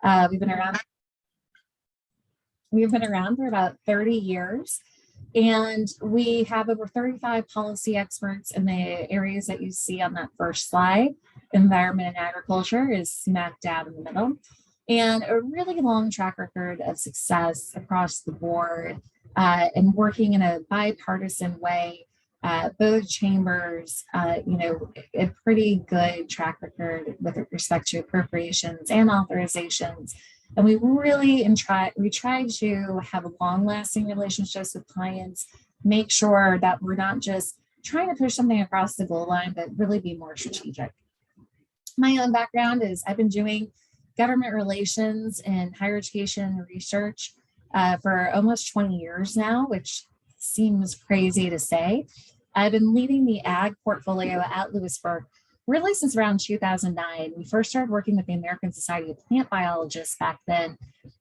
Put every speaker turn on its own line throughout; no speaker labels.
We've been around. We've been around for about 30 years, and we have over 35 policy experts in the areas that you see on that first slide. Environment and agriculture is smack dab in the middle, and a really long track record of success across the board, and working in a bipartisan way. Both chambers, a pretty good track record with respect to appropriations and authorizations. And we really try to have long-lasting relationships with clients, make sure that we're not just trying to push something across the goal line, but really be more strategic. My own background is I've been doing government relations and higher education research for almost 20 years now, which seems crazy to say. I've been leading the ag portfolio at Lewisburg really since around 2009. We first started working with the American Society of Plant Biologists back then,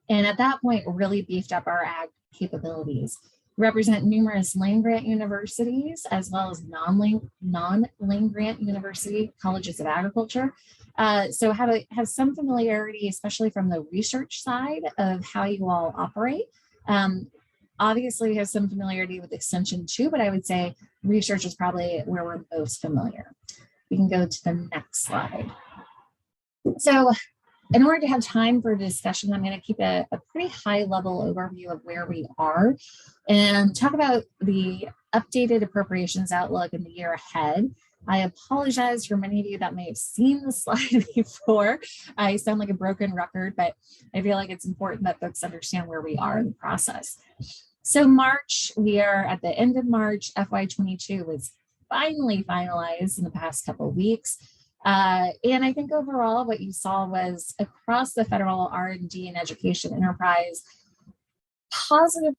and at that point really beefed up our ag capabilities. We represent numerous land-grant universities as well as non-land-grant university colleges of agriculture. So have some familiarity, especially from the research side of how you all operate. Obviously have some familiarity with extension too, but I would say research is probably where we're most familiar. We can go to the next slide. So in order to have time for discussion, I'm going to keep a pretty high level overview of where we are and talk about the updated appropriations outlook in the year ahead. I apologize for many of you that may have seen the slide before. I sound like a broken record, but I feel like it's important that folks understand where we are in the process. So March, we are at the end of March. FY22 was finally finalized in the past couple of weeks. And I think overall what you saw was across the federal R&D and education enterprise, positive,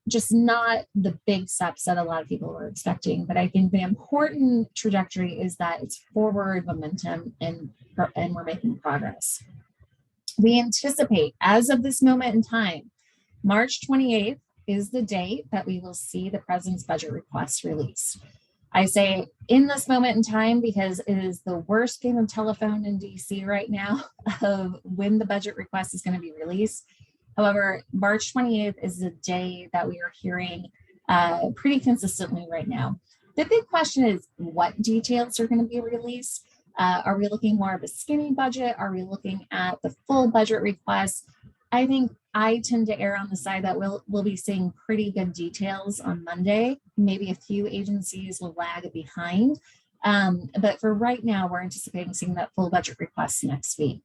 just not the big steps that a lot of people were expecting. But I think the important trajectory is that it's forward momentum and we're making progress. We anticipate, as of this moment in time, March 28th is the date that we will see the president's budget request released. I say in this moment in time because it is the worst game of telephone in DC right now of when the budget request is going to be released. However, March 28th is the day that we are hearing pretty consistently right now. The big question is what details are going to be released. Are we looking more of a skinny budget? Are we looking at the full budget request? I think I tend to err on the side that we'll be seeing pretty good details on Monday. Maybe a few agencies will lag behind. But for right now, we're anticipating seeing that full budget request next week.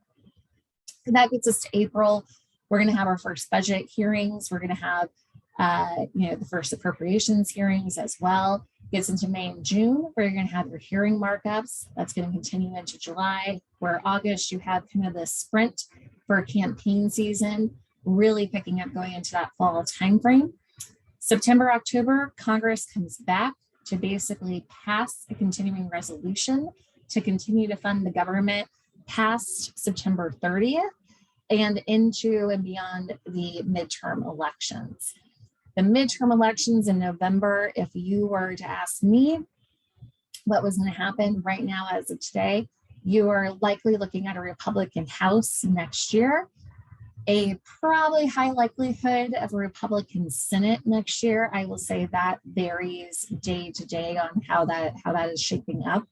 So that gets us to April. We're going to have our first budget hearings. We're going to have the first appropriations hearings as well. Gets into May and June, where you're going to have your hearing markups. That's going to continue into July, where August you have kind of the sprint for campaign season, really picking up going into that fall timeframe. September, October, Congress comes back to basically pass a continuing resolution to continue to fund the government past September 30th and into and beyond the midterm elections. The midterm elections in November, if you were to ask me what was going to happen right now as of today, you are likely looking at a Republican House next year, a probably high likelihood of a Republican Senate next year. I will say that varies day to day on how that is shaping up.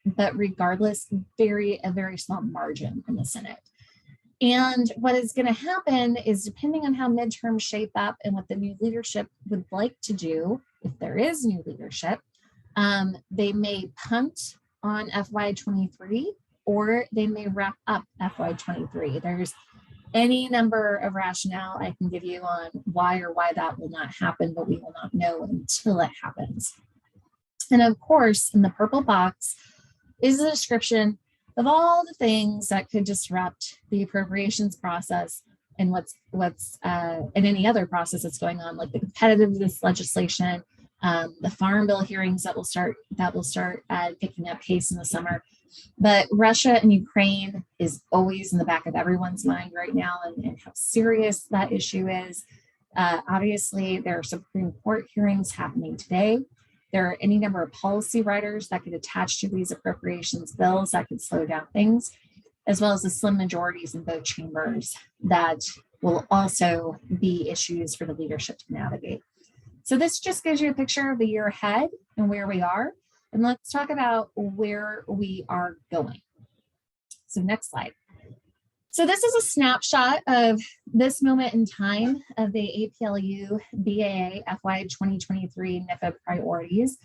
But regardless, a very small margin in the Senate. And what is going to happen is, depending on how midterms shape up and what the new leadership would like to do, if there is new leadership, they may punt on FY23 or they may wrap up FY23. There's any number of rationale I can give you on why that will not happen, but we will not know until it happens. And of course, in the purple box is a description of all the things that could disrupt the appropriations process and what's and any other process that's going on, like the competitiveness legislation, the farm bill hearings that will start picking up pace in the summer. But Russia and Ukraine is always in the back of everyone's mind right now, and how serious that issue is. Obviously, there are Supreme Court hearings happening today. There are any number of policy writers that could attach to these appropriations bills that could slow down things. as well as the slim majorities in both chambers that will also be issues for the leadership to navigate. So this just gives you a picture of the year ahead and where we are. And let's talk about where we are going. So next slide. So this is a snapshot of this moment in time of the APLU BAA FY 2023 NIFA priorities.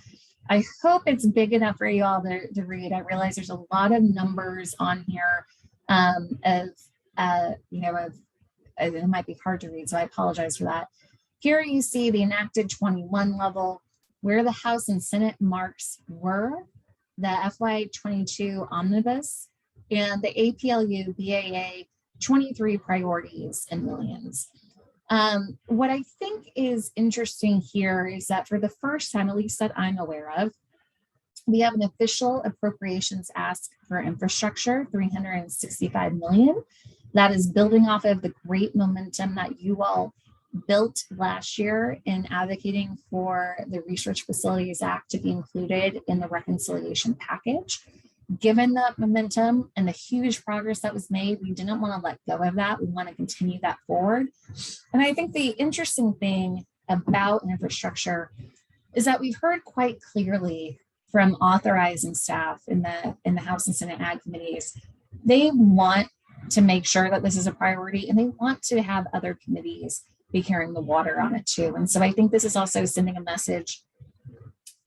I hope it's big enough for you all to read. I realize there's a lot of numbers on here it might be hard to read, so I apologize for that. Here you see the enacted 21 level, where the House and Senate marks were, the FY 22 omnibus, and the APLU BAA 23 priorities in millions. What I think is interesting here is that for the first time, at least that I'm aware of, we have an official appropriations ask for infrastructure, 365 million. That is building off of the great momentum that you all built last year in advocating for the Research Facilities Act to be included in the reconciliation package. Given that momentum and the huge progress that was made, we didn't want to let go of that. We want to continue that forward. And I think the interesting thing about infrastructure is that we've heard quite clearly from authorizing staff in the House and Senate Ag committees, they want to make sure that this is a priority, and they want to have other committees be carrying the water on it too. And so I think this is also sending a message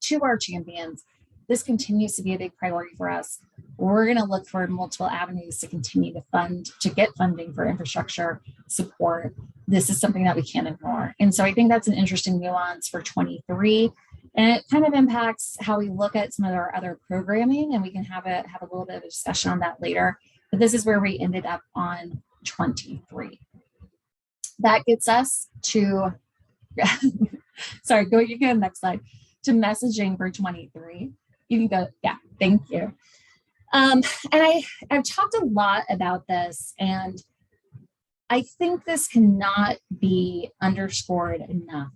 to our champions. This continues to be a big priority for us. We're going to look for multiple avenues to continue to get funding for infrastructure support. This is something that we can't ignore. And so I think that's an interesting nuance for 23. And it kind of impacts how we look at some of our other programming, and we can have a little bit of a discussion on that later. But this is where we ended up on 23. That gets us to, sorry, you can go next slide, to messaging for 23. You can go, yeah, thank you. And I've talked a lot about this, and I think this cannot be underscored enough.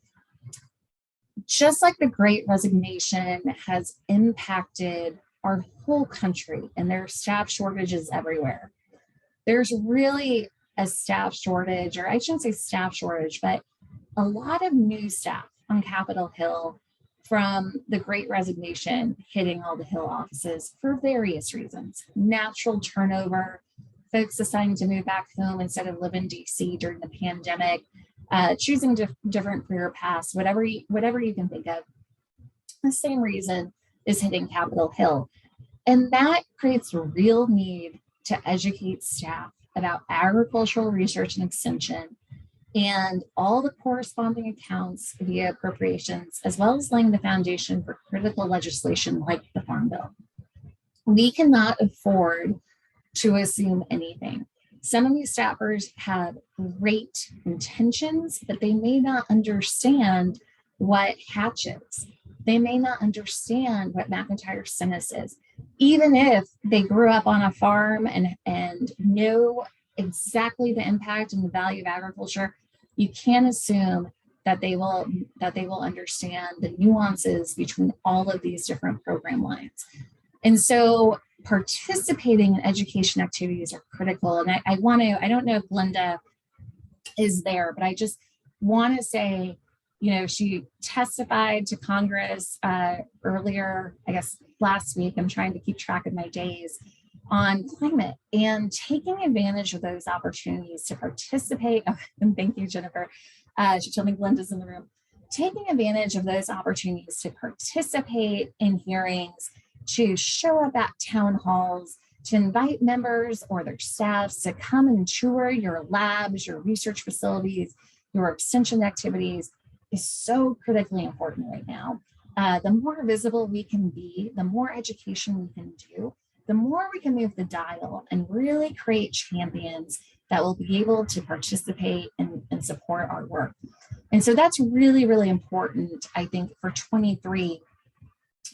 Just like the Great Resignation has impacted our whole country, and there are staff shortages everywhere, there's really a staff shortage, or I shouldn't say staff shortage, but a lot of new staff on Capitol Hill from the Great Resignation hitting all the Hill offices for various reasons. Natural turnover, folks deciding to move back home instead of live in DC during the pandemic, choosing different career paths, whatever you can think of. The same reason is hitting Capitol Hill. And that creates a real need to educate staff about agricultural research and extension and all the corresponding accounts via appropriations, as well as laying the foundation for critical legislation like the Farm Bill. We cannot afford to assume anything. Some of these staffers have great intentions, but they may not understand what hatch is. They may not understand what McIntyre Sinus is. Even if they grew up on a farm and know exactly the impact and the value of agriculture, you can't assume that they will understand the nuances between all of these different program lines. And so participating in education activities are critical. And I don't know if Linda is there, but I just want to say, she testified to Congress earlier, I guess last week. I'm trying to keep track of my days on climate and taking advantage of those opportunities to participate. Oh, and thank you, Jennifer. She told me Glenda's in the room. Taking advantage of those opportunities to participate in hearings, to show up at town halls, to invite members or their staffs to come and tour your labs, your research facilities, your extension activities is so critically important right now. The more visible we can be, the more education we can do, the more we can move the dial and really create champions that will be able to participate and support our work. And so that's really, really important, I think, for 23,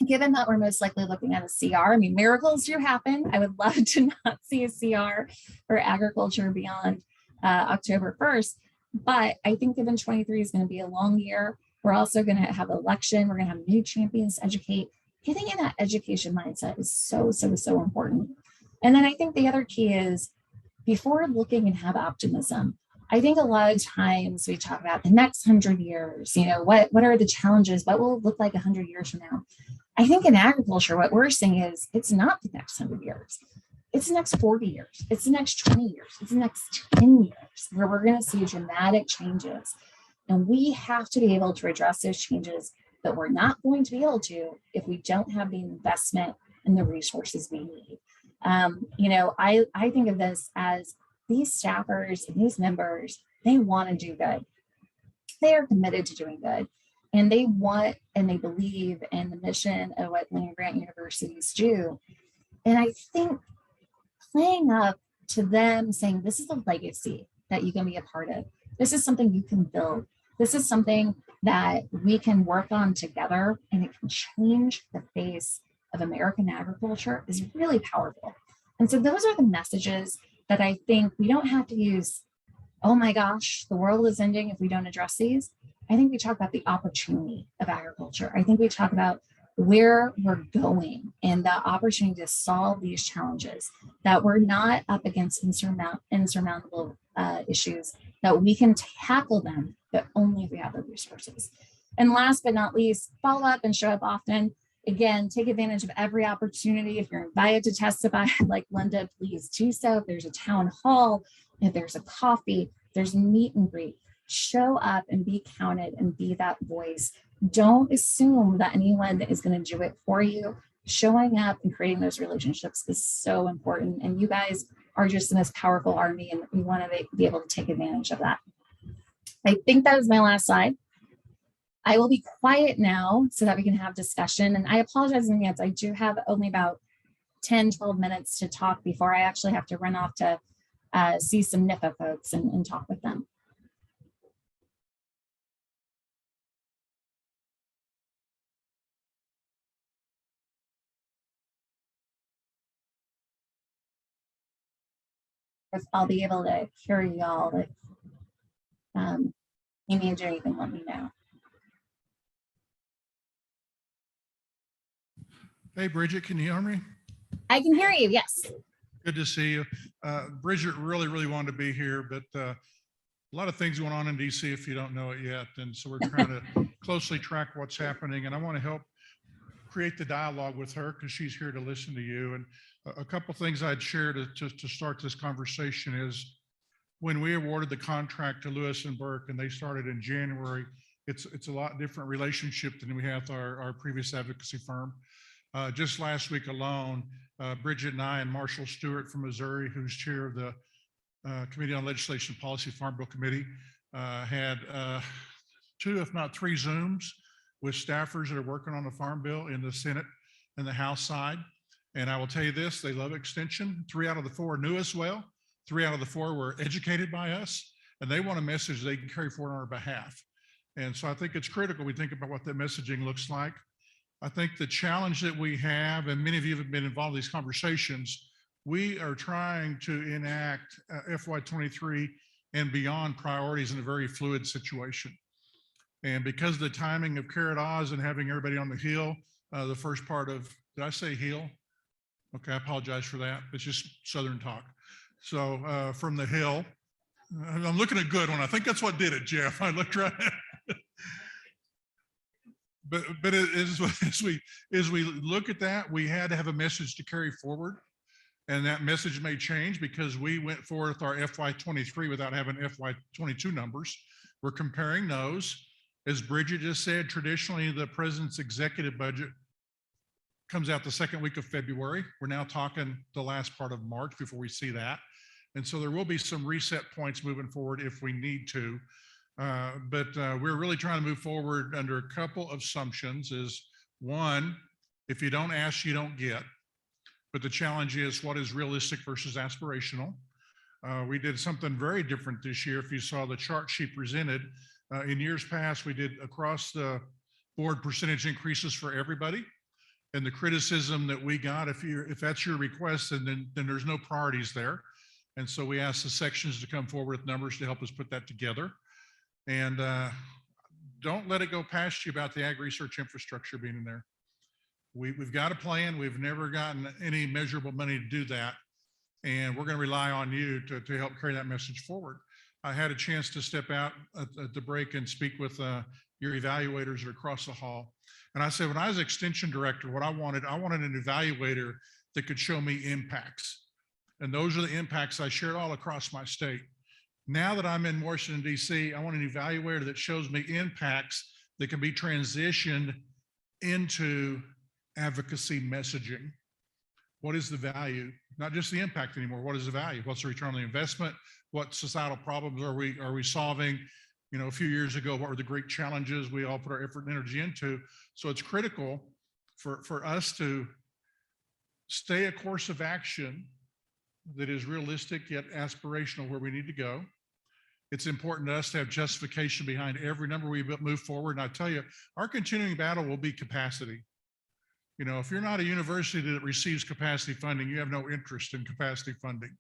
given that we're most likely looking at a CR. I mean, miracles do happen. I would love to not see a CR for agriculture beyond October 1st. But I think given 23 is going to be a long year, we're also going to have an election. We're going to have new champions to educate. Getting in that education mindset is so, so, so important. And then I think the other key is before looking and have optimism. I think a lot of times we talk about the next 100 years, what are the challenges? What will it look like 100 years from now? I think in agriculture, what we're seeing is it's not the next 100 years. It's the next 40 years. It's the next 20 years. It's the next 10 years where we're going to see dramatic changes. And we have to be able to address those changes that we're not going to be able to if we don't have the investment and the resources we need. I think of this as these staffers and these members, they want to do good. They are committed to doing good. And they want and they believe in the mission of what land grant universities do. And I think playing up to them saying, this is a legacy that you can be a part of. This is something you can build. This is something that we can work on together, and it can change the face of American agriculture is really powerful. And so those are the messages that I think we don't have to use, oh my gosh, the world is ending if we don't address these. I think we talk about the opportunity of agriculture. I think we talk about where we're going and the opportunity to solve these challenges, that we're not up against insurmountable issues, that we can tackle them, but only if we have the resources. And last but not least, follow up and show up often. Again, take advantage of every opportunity. If you're invited to testify like Linda, please do so. If there's a town hall, if there's a coffee, there's a meet and greet, show up and be counted and be that voice. Don't assume that anyone is going to do it for you. Showing up and creating those relationships is so important. And you guys are just the most powerful army, and we want to be able to take advantage of that. I think that is my last slide. I will be quiet now so that we can have discussion. And I apologize in advance. I do have only about 10, 12 minutes to talk before I actually have to run off to see some NIFA folks and talk with them. If I'll be able to hear y'all, if you need anything, let me know.
Hey, Bridget, can you hear me?
I can hear you, yes.
Good to see you. Bridget really wanted to be here, but a lot of things going on in DC if you don't know it yet. And so we're trying to closely track what's happening. And I want to help create the dialogue with her because she's here to listen to you. And a couple things I'd share to start this conversation is when we awarded the contract to Lewis and Burke and they started in January, it's a lot different relationship than we had with our previous advocacy firm. Just last week alone, Bridget and I and Marshall Stewart from Missouri, who's chair of the Committee on Legislation and Policy Farm Bill Committee, had 2, if not 3 Zooms with staffers that are working on the Farm Bill in the Senate and the House side. And I will tell you this, they love extension. 3 out of the 4 knew us well. 3 out of the 4 were educated by us, and they want a message they can carry forward on our behalf. And so I think it's critical we think about what that messaging looks like. I think the challenge that we have, and many of you have been involved in these conversations, we are trying to enact FY23 and beyond priorities in a very fluid situation. And because of the timing of Carrot Oz and having everybody on the Hill, the first part of, did I say Hill? Okay, I apologize for that. It's just Southern talk. So from the Hill, I'm looking at good one. I think that's what did it, Jeff. I looked right at it. But as we look at that, we had to have a message to carry forward. And that message may change because we went forward with our FY23 without having FY22 numbers. We're comparing those. As Bridget just said, traditionally the president's executive budget comes out the second week of February. We're now talking the last part of March before we see that. And so there will be some reset points moving forward if we need to. But we're really trying to move forward under a couple of assumptions. Is one, if you don't ask, you don't get. But the challenge is what is realistic versus aspirational. We did something very different this year. If you saw the chart she presented, in years past, we did across the board percentage increases for everybody. And the criticism that we got, if that's your request, then there's no priorities there. And so we asked the sections to come forward with numbers to help us put that together. And don't let it go past you about the ag research infrastructure being in there. We've got a plan. We've never gotten any measurable money to do that. And we're going to rely on you to help carry that message forward. I had a chance to step out at the break and speak with your evaluators across the hall. And I said, when I was extension director, what I wanted an evaluator that could show me impacts. And those are the impacts I shared all across my state. Now that I'm in Washington, D.C., I want an evaluator that shows me impacts that can be transitioned into advocacy messaging. What is the value? Not just the impact anymore. What is the value? What's the return on the investment? What societal problems are we solving? You know, a few years ago, what were the great challenges we all put our effort and energy into? So it's critical for us to stay a course of action that is realistic yet aspirational where we need to go. It's important to us to have justification behind every number we move forward. And I tell you, our continuing battle will be capacity. You know, if you're not a university that receives capacity funding, you have no interest in capacity funding.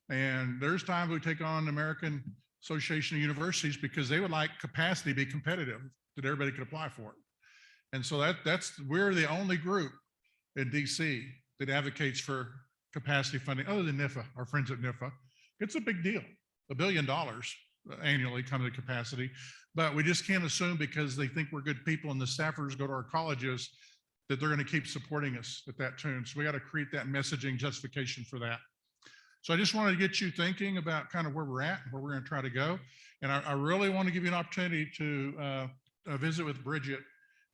And there's times we take on the American Association of Universities because they would like capacity to be competitive, that everybody could apply for it. And so we're the only group in DC that advocates for capacity funding other than NIFA, our friends at NIFA. It's a big deal. $1 billion annually come to capacity, but we just can't assume because they think we're good people and the staffers go to our colleges that they're going to keep supporting us at that tune. So we got to create that messaging justification for that. So I just wanted to get you thinking about kind of where we're at, where we're going to try to go. And I really want to give you an opportunity to visit with Bridget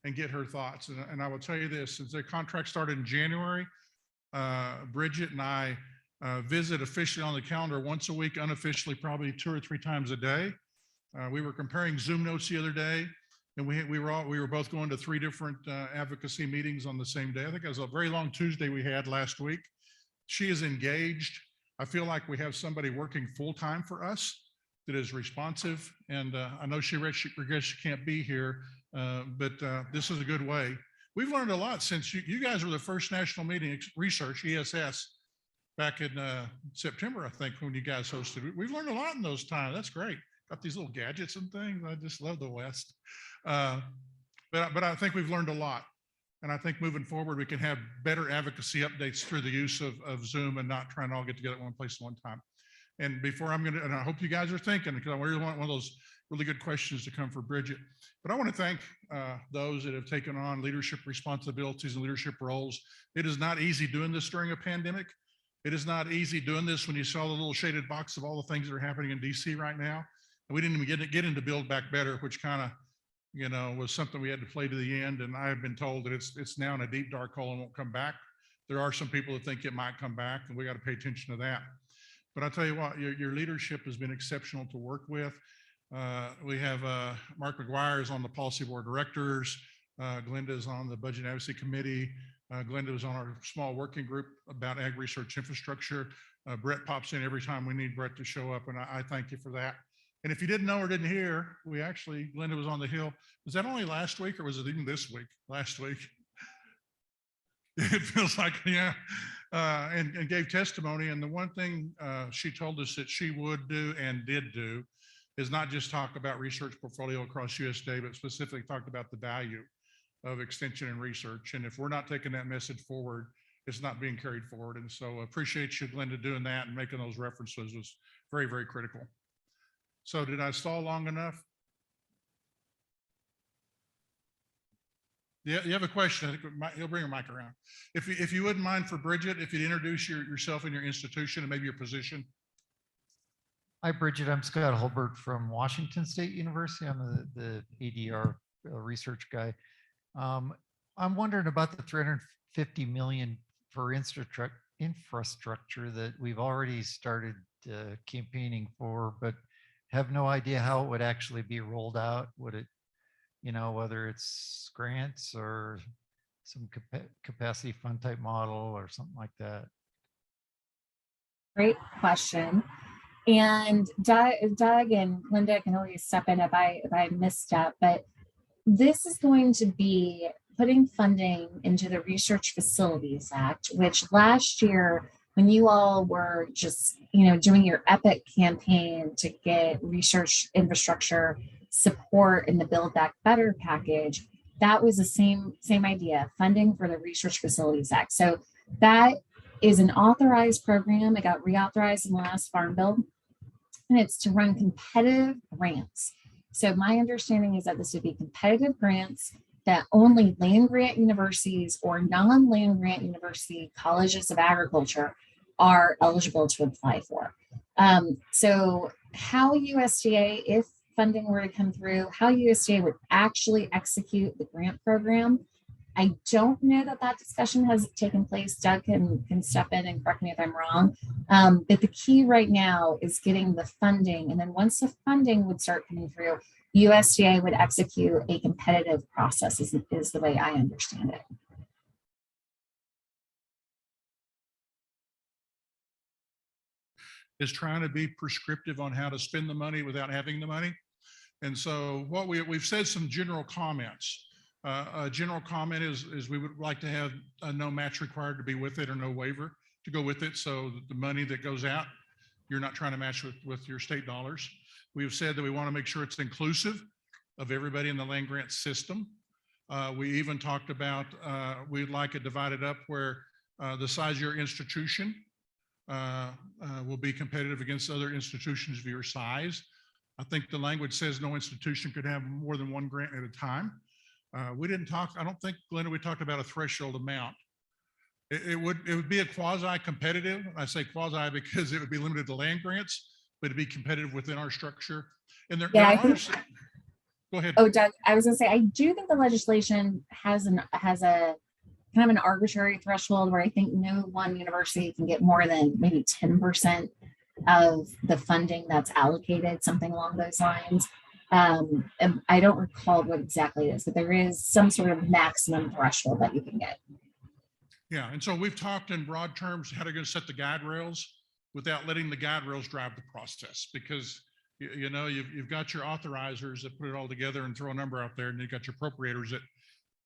and get her thoughts. And I will tell you this, since the contract started in January, Bridget and I visit officially on the calendar once a week, unofficially probably 2 or 3 times a day. We were comparing Zoom notes the other day, and we were both going to 3 different advocacy meetings on the same day. I think it was a very long Tuesday we had last week. She is engaged. I feel like we have somebody working full time for us that is responsive. And I know she regrets she can't be here, but this is a good way. We've learned a lot since you guys were the first national meeting research, ESS, back in September, I think, when you guys hosted. We've learned a lot in those times. That's great. Got these little gadgets and things. I just love the West. But I think we've learned a lot. And I think moving forward, we can have better advocacy updates through the use of Zoom and not trying to all get together at one place at one time. And before and I hope you guys are thinking, because I really want one of those really good questions to come for Bridget. But I want to thank those that have taken on leadership responsibilities and leadership roles. It is not easy doing this during a pandemic. It is not easy doing this when you saw the little shaded box of all the things that are happening in DC right now. And we didn't even get into Build Back Better, which kind of, you know, was something we had to play to the end. And I have been told that it's now in a deep dark hole and won't come back. There are some people that think it might come back, and we got to pay attention to that. But I'll tell you what, your leadership has been exceptional to work with. We have Mark McGuire is on the policy board of directors. Glenda is on the budget advocacy committee. Glenda is on our small working group about ag research infrastructure. Brett pops in every time we need Brett to show up, and I thank you for that. And if you didn't know or didn't hear, Glenda was on the Hill. Was that only last week or was it even this week? Last week. It feels like, yeah. And gave testimony. And the one thing she told us that she would do and did do is not just talk about research portfolio across USDA, but specifically talked about the value of extension and research. And if we're not taking that message forward, it's not being carried forward. And so appreciate you, Glenda, doing that and making those references was very, very critical. So did I stall long enough? Yeah, you have a question. I think he'll bring your mic around. If you wouldn't mind for Bridget, if you'd introduce yourself and your institution and maybe your position.
Hi, Bridget. I'm Scott Hulbert from Washington State University. I'm the ADR research guy. I'm wondering about the 350 million for infrastructure that we've already started campaigning for, but have no idea how it would actually be rolled out. Would it, you know, whether it's grants or some capacity fund type model or something like that?
Great question. And Doug and Linda can always step in if I misstep, but this is going to be putting funding into the Research Facilities Act, which last year, when you all were just, you know, doing your EPIC campaign to get research infrastructure support in the Build Back Better package, that was the same idea, funding for the Research Facilities Act. So that is an authorized program. It got reauthorized in the last Farm Bill, and it's to run competitive grants. So my understanding is that this would be competitive grants that only land grant universities or non-land grant university colleges of agriculture are eligible to apply for. So how USDA, if funding were to come through, how USDA would actually execute the grant program, I don't know that that discussion has taken place. Doug can step in and correct me if I'm wrong. But the key right now is getting the funding. And then once the funding would start coming through, USDA would execute a competitive process is the way I understand it.
Is trying to be prescriptive on how to spend the money without having the money. And so what we've said some general comments. A general comment is we would like to have no match required to be with it or no waiver to go with it. So that the money that goes out, you're not trying to match with your state dollars. We've said that we want to make sure it's inclusive of everybody in the land grant system. We even talked about, we'd like it divided up where the size of your institution will be competitive against other institutions of your size. I think the language says no institution could have more than one grant at a time. We didn't talk, I don't think, Glenda, we talked about a threshold amount. It would be a quasi-competitive. I say quasi because it would be limited to land grants, but it'd be competitive within our structure. And there
Yeah,
are, go ahead.
Oh, Doug, I was gonna say, I do think the legislation has a kind of an arbitrary threshold where I think no one university can get more than maybe 10% of the funding that's allocated, something along those lines. And I don't recall what exactly it is, but there is some sort of maximum threshold that you can get.
Yeah, and so we've talked in broad terms how to go set the guide rails without letting the guide rails drive the process, because you know you've got your authorizers that put it all together and throw a number out there, and you've got your appropriators that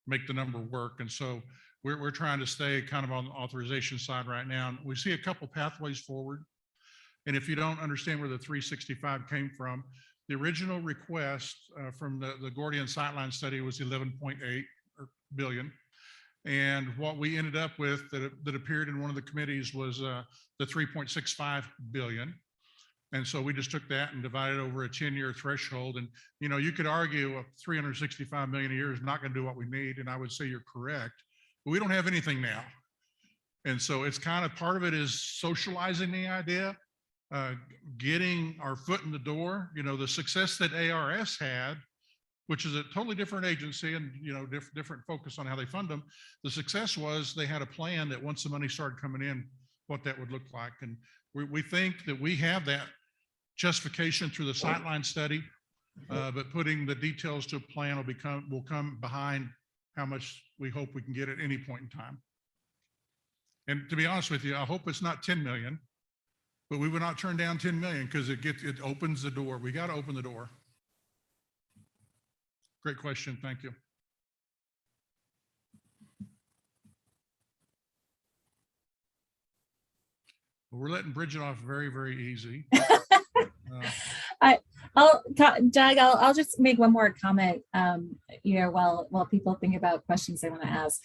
make the number work. And so we're trying to stay kind of on the authorization side right now. We see a couple pathways forward. And if you don't understand where the 365 came from, the original request from the Gordian Sightline study was 11.8 billion. And what we ended up with that appeared in one of the committees was the 3.65 billion. And so we just took that and divided over a 10-year threshold. And, you know, you could argue 365 million a year is not going to do what we need. And I would say you're correct, but we don't have anything now. And so it's kind of part of it is socializing the idea, getting our foot in the door. You know, the success that ARS had, which is a totally different agency and, you know, different focus on how they fund them. The success was they had a plan that once the money started coming in, what that would look like. And we think that we have that justification through the Sightline study, but putting the details to a plan will come behind how much we hope we can get at any point in time. And to be honest with you, I hope it's not 10 million, but we would not turn down 10 million because it opens the door. We got to open the door. Great question. Thank you. Well, we're letting Bridget off very, very easy.
Doug, I'll just make one more comment. You know, while people think about questions they want to ask,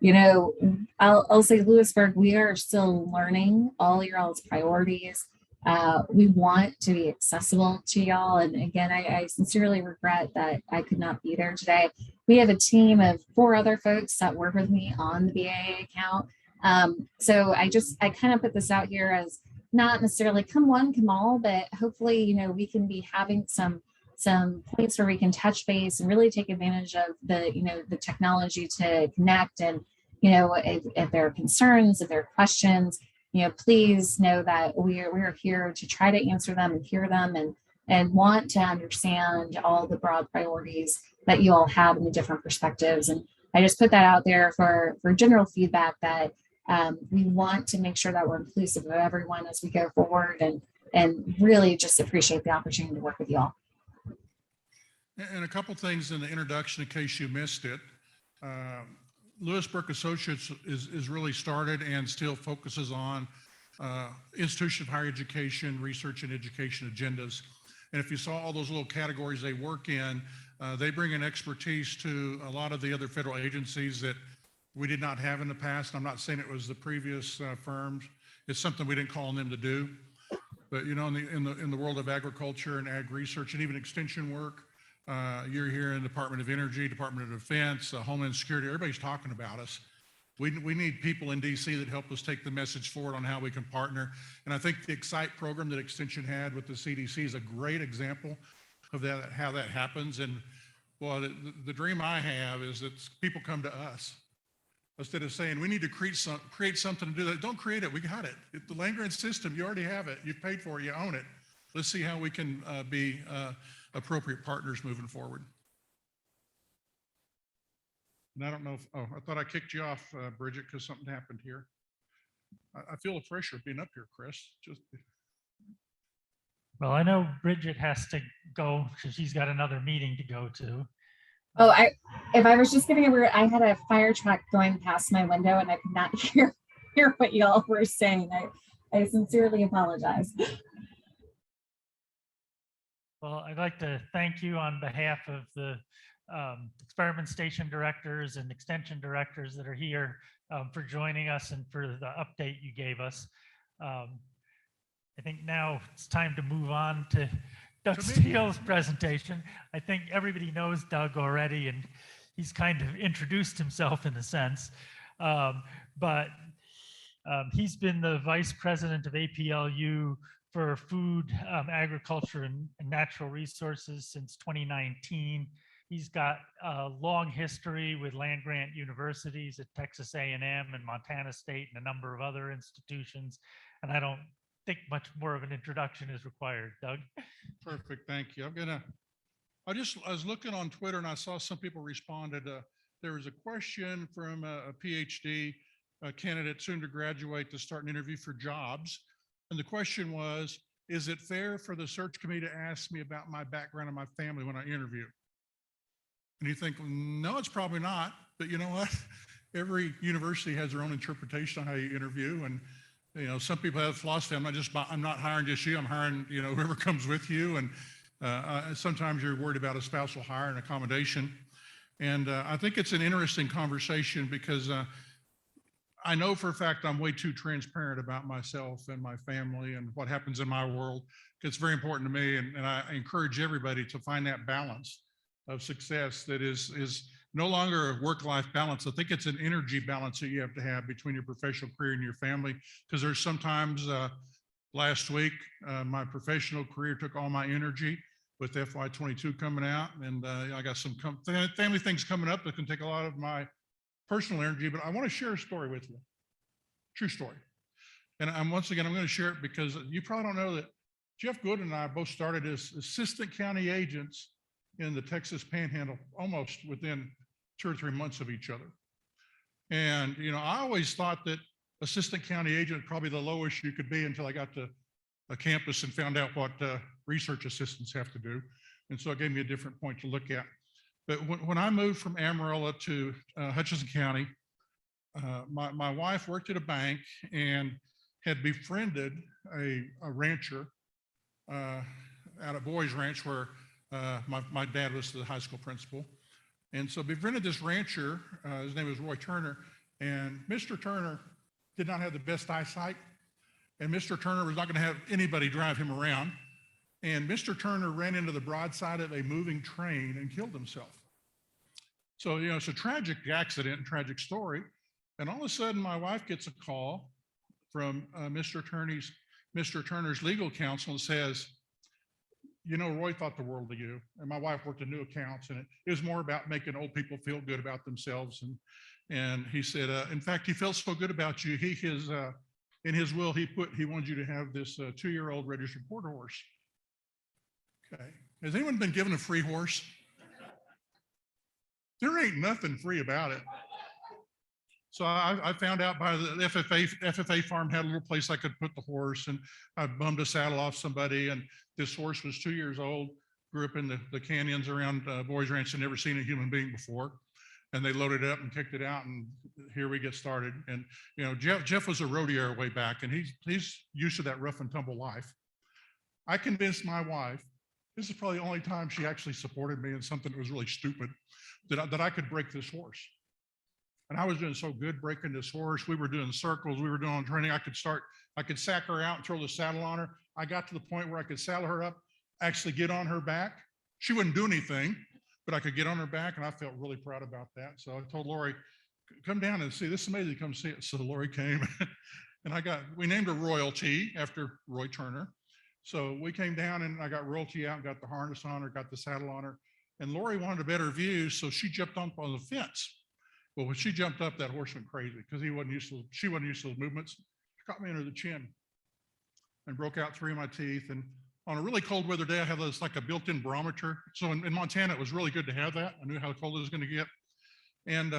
you know, I'll say Lewisburg, we are still learning all your all's priorities. We want to be accessible to y'all. And again, I sincerely regret that I could not be there today. We have a team of 4 other folks that work with me on the BAA account. So I kind of put this out here as not necessarily come one, come all, but hopefully, you know, we can be having some points where we can touch base and really take advantage of the, you know, the technology to connect. And, you know, if there are concerns, if there are questions, you know, please know that we're here to try to answer them and hear them and want to understand all the broad priorities that you all have and the different perspectives. And I just put that out there for general feedback that we want to make sure that we're inclusive of everyone as we go forward and really just appreciate the opportunity to work with y'all.
And a couple things in the introduction in case you missed it. Lewisburg Associates is really started and still focuses on institution of higher education, research and education agendas. And if you saw all those little categories they work in, they bring an expertise to a lot of the other federal agencies that we did not have in the past. I'm not saying it was the previous firms. It's something we didn't call on them to do. But you know, in the world of agriculture and ag research and even extension work, you're here in the Department of Energy, Department of Defense, Homeland Security. Everybody's talking about us. We need people in DC that help us take the message forward on how we can partner. And I think the Excite program that Extension had with the CDC is a great example of that, how that happens. And well, the dream I have is that people come to us instead of saying, we need to create something to do that. Don't create it, we got it. The land-grant system, you already have it. You've paid for it, you own it. Let's see how we can be appropriate partners moving forward. And I don't know if, oh, I thought I kicked you off, Bridget, because something happened here. I feel the pressure of being up here, Chris. Just
Well, I know Bridget has to go because she's got another meeting to go to.
Oh, if I was just giving a word, I had a fire truck going past my window and I could not hear what y'all were saying. I sincerely apologize.
Well, I'd like to thank you on behalf of the experiment station directors and extension directors that are here for joining us and for the update you gave us. I think now it's time to move on to Doug Steele's presentation. I think everybody knows Doug already, and he's kind of introduced himself in a sense. But he's been the vice president of APLU for food, agriculture, and natural resources since 2019. He's got a long history with land-grant universities at Texas A&M and Montana State and a number of other institutions. And I don't think much more of an introduction is required. Doug?
perfect, thank you. I was looking on Twitter and I saw some people responded. There was a question from a PhD candidate soon to graduate to start an interview for jobs. And the question was, is it fair for the search committee to ask me about my background and my family when I interview? And you think, no, it's probably not. But you know what? Every university has their own interpretation on how you interview. And you know, some people have philosophy. I'm not hiring just you. I'm hiring, you know, whoever comes with you. And sometimes you're worried about a spousal hire and accommodation. And I think it's an interesting conversation because I know for a fact I'm way too transparent about myself and my family and what happens in my world. It's very important to me. And I encourage everybody to find that balance of success that is no longer a work-life balance. I think it's an energy balance that you have to have between your professional career and your family. Because there's sometimes, last week, my professional career took all my energy with FY22 coming out. And I got some family things coming up that can take a lot of my personal energy, but I want to share a story with you. True story. And once again, I'm going to share it because you probably don't know that Jeff Good and I both started as assistant county agents in the Texas Panhandle almost within 2 or 3 months of each other. And, you know, I always thought that assistant county agent probably the lowest you could be until I got to a campus and found out what research assistants have to do. And so it gave me a different point to look at. But when I moved from Amarillo to Hutchinson County, my wife worked at a bank and had befriended a rancher out at Boys Ranch where my dad was the high school principal. And so befriended this rancher, his name was Roy Turner, and Mr. Turner did not have the best eyesight, and Mr. Turner was not going to have anybody drive him around. And Mr. Turner ran into the broadside of a moving train and killed himself. So, you know, it's a tragic accident and tragic story. And all of a sudden, my wife gets a call from Mr. Turner's legal counsel and says, you know, Roy thought the world of you. And my wife worked in new accounts, and it was more about making old people feel good about themselves. And he said, in fact, he felt so good about you. In his will, he wanted you to have this 2-year-old registered quarter horse. Okay. Has anyone been given a free horse? There ain't nothing free about it. So I found out by the FFA farm had a little place I could put the horse, and I bummed a saddle off somebody, and this horse was 2 years old, grew up in the canyons around Boys Ranch and never seen a human being before. And they loaded it up and kicked it out, and here we get started. And you know, Jeff was a rodeoer way back, and he's used to that rough and tumble life. I convinced my wife, this is probably the only time she actually supported me in something that was really stupid, that I could break this horse. And I was doing so good breaking this horse. We were doing circles. We were doing training. I could sack her out and throw the saddle on her. I got to the point where I could saddle her up, actually get on her back. She wouldn't do anything, but I could get on her back, and I felt really proud about that. So I told Lori, come down and see. This is amazing. Come see it. So Lori came, and we named her Royalty after Roy Turner. So we came down, and I got Royalty out, got the harness on her, got the saddle on her. And Lori wanted a better view, so she jumped up on the fence. Well, when she jumped up, that horse went crazy because she wasn't used to those movements. She caught me under the chin and broke out 3 of my teeth. And on a really cold weather day, I have this like a built-in barometer. So in Montana, it was really good to have that. I knew how cold it was going to get. And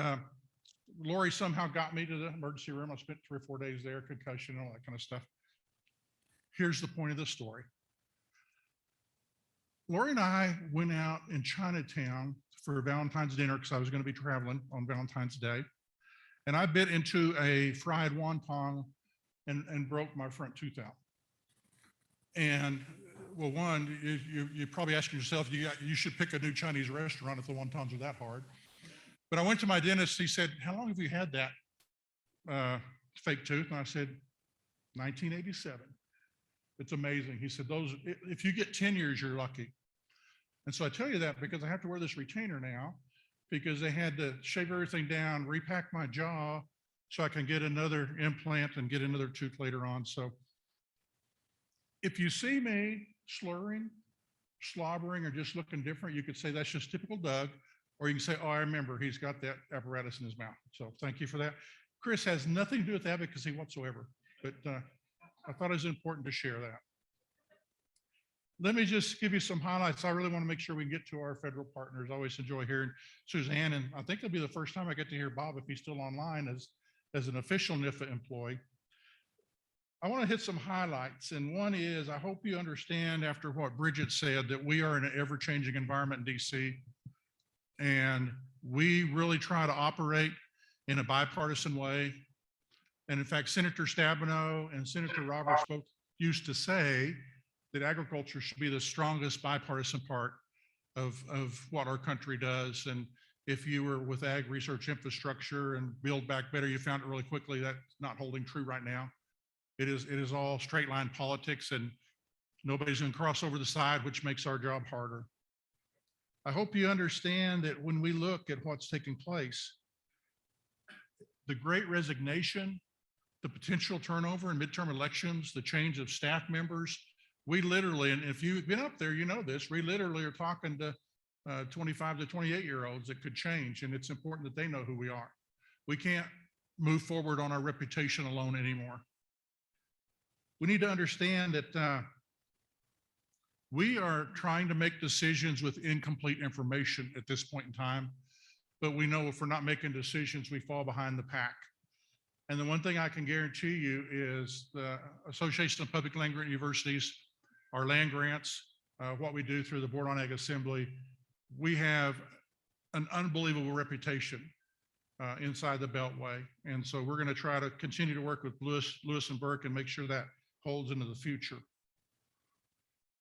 Lori somehow got me to the emergency room. I spent 3 or 4 days there, concussion and all that kind of stuff. Here's the point of the story. Lori and I went out in Chinatown for Valentine's dinner because I was going to be traveling on Valentine's Day. And I bit into a fried wonton and broke my front tooth out. And well, one, you're probably asking yourself, you should pick a new Chinese restaurant if the wontons are that hard. But I went to my dentist. He said, how long have you had that fake tooth? And I said, 1987. It's amazing. He said, if you get 10 years, you're lucky. And so I tell you that because I have to wear this retainer now because they had to shave everything down, repack my jaw so I can get another implant and get another tooth later on. So if you see me slurring, slobbering, or just looking different, you could say that's just typical Doug, or you can say, oh, I remember he's got that apparatus in his mouth. So thank you for that. Chris has nothing to do with advocacy whatsoever, but I thought it was important to share that. Let me just give you some highlights. I really want to make sure we get to our federal partners. I always enjoy hearing Suzanne, and I think it'll be the first time I get to hear Bob if he's still online as an official NIFA employee. I want to hit some highlights, and one is I hope you understand after what Bridget said that we are in an ever-changing environment in DC, and we really try to operate in a bipartisan way. And in fact, Senator Stabenow and Senator Roberts both used to say that agriculture should be the strongest bipartisan part of what our country does. And if you were with ag research infrastructure and Build Back Better, you found it really quickly that's not holding true right now. It is all straight line politics, and nobody's going to cross over the side, which makes our job harder. I hope you understand that when we look at what's taking place, the great resignation, the potential turnover in midterm elections, the change of staff members, we literally, and if you've been up there, you know this, we literally are talking to 25 to 28-year-olds that could change, and it's important that they know who we are. We can't move forward on our reputation alone anymore. We need to understand that we are trying to make decisions with incomplete information at this point in time, but we know if we're not making decisions, we fall behind the pack. And the one thing I can guarantee you is the Association of Public Land Grant Universities, our land grants, what we do through the Board on Ag Assembly, we have an unbelievable reputation inside the Beltway. And so we're going to try to continue to work with Lewis and Burke and make sure that holds into the future.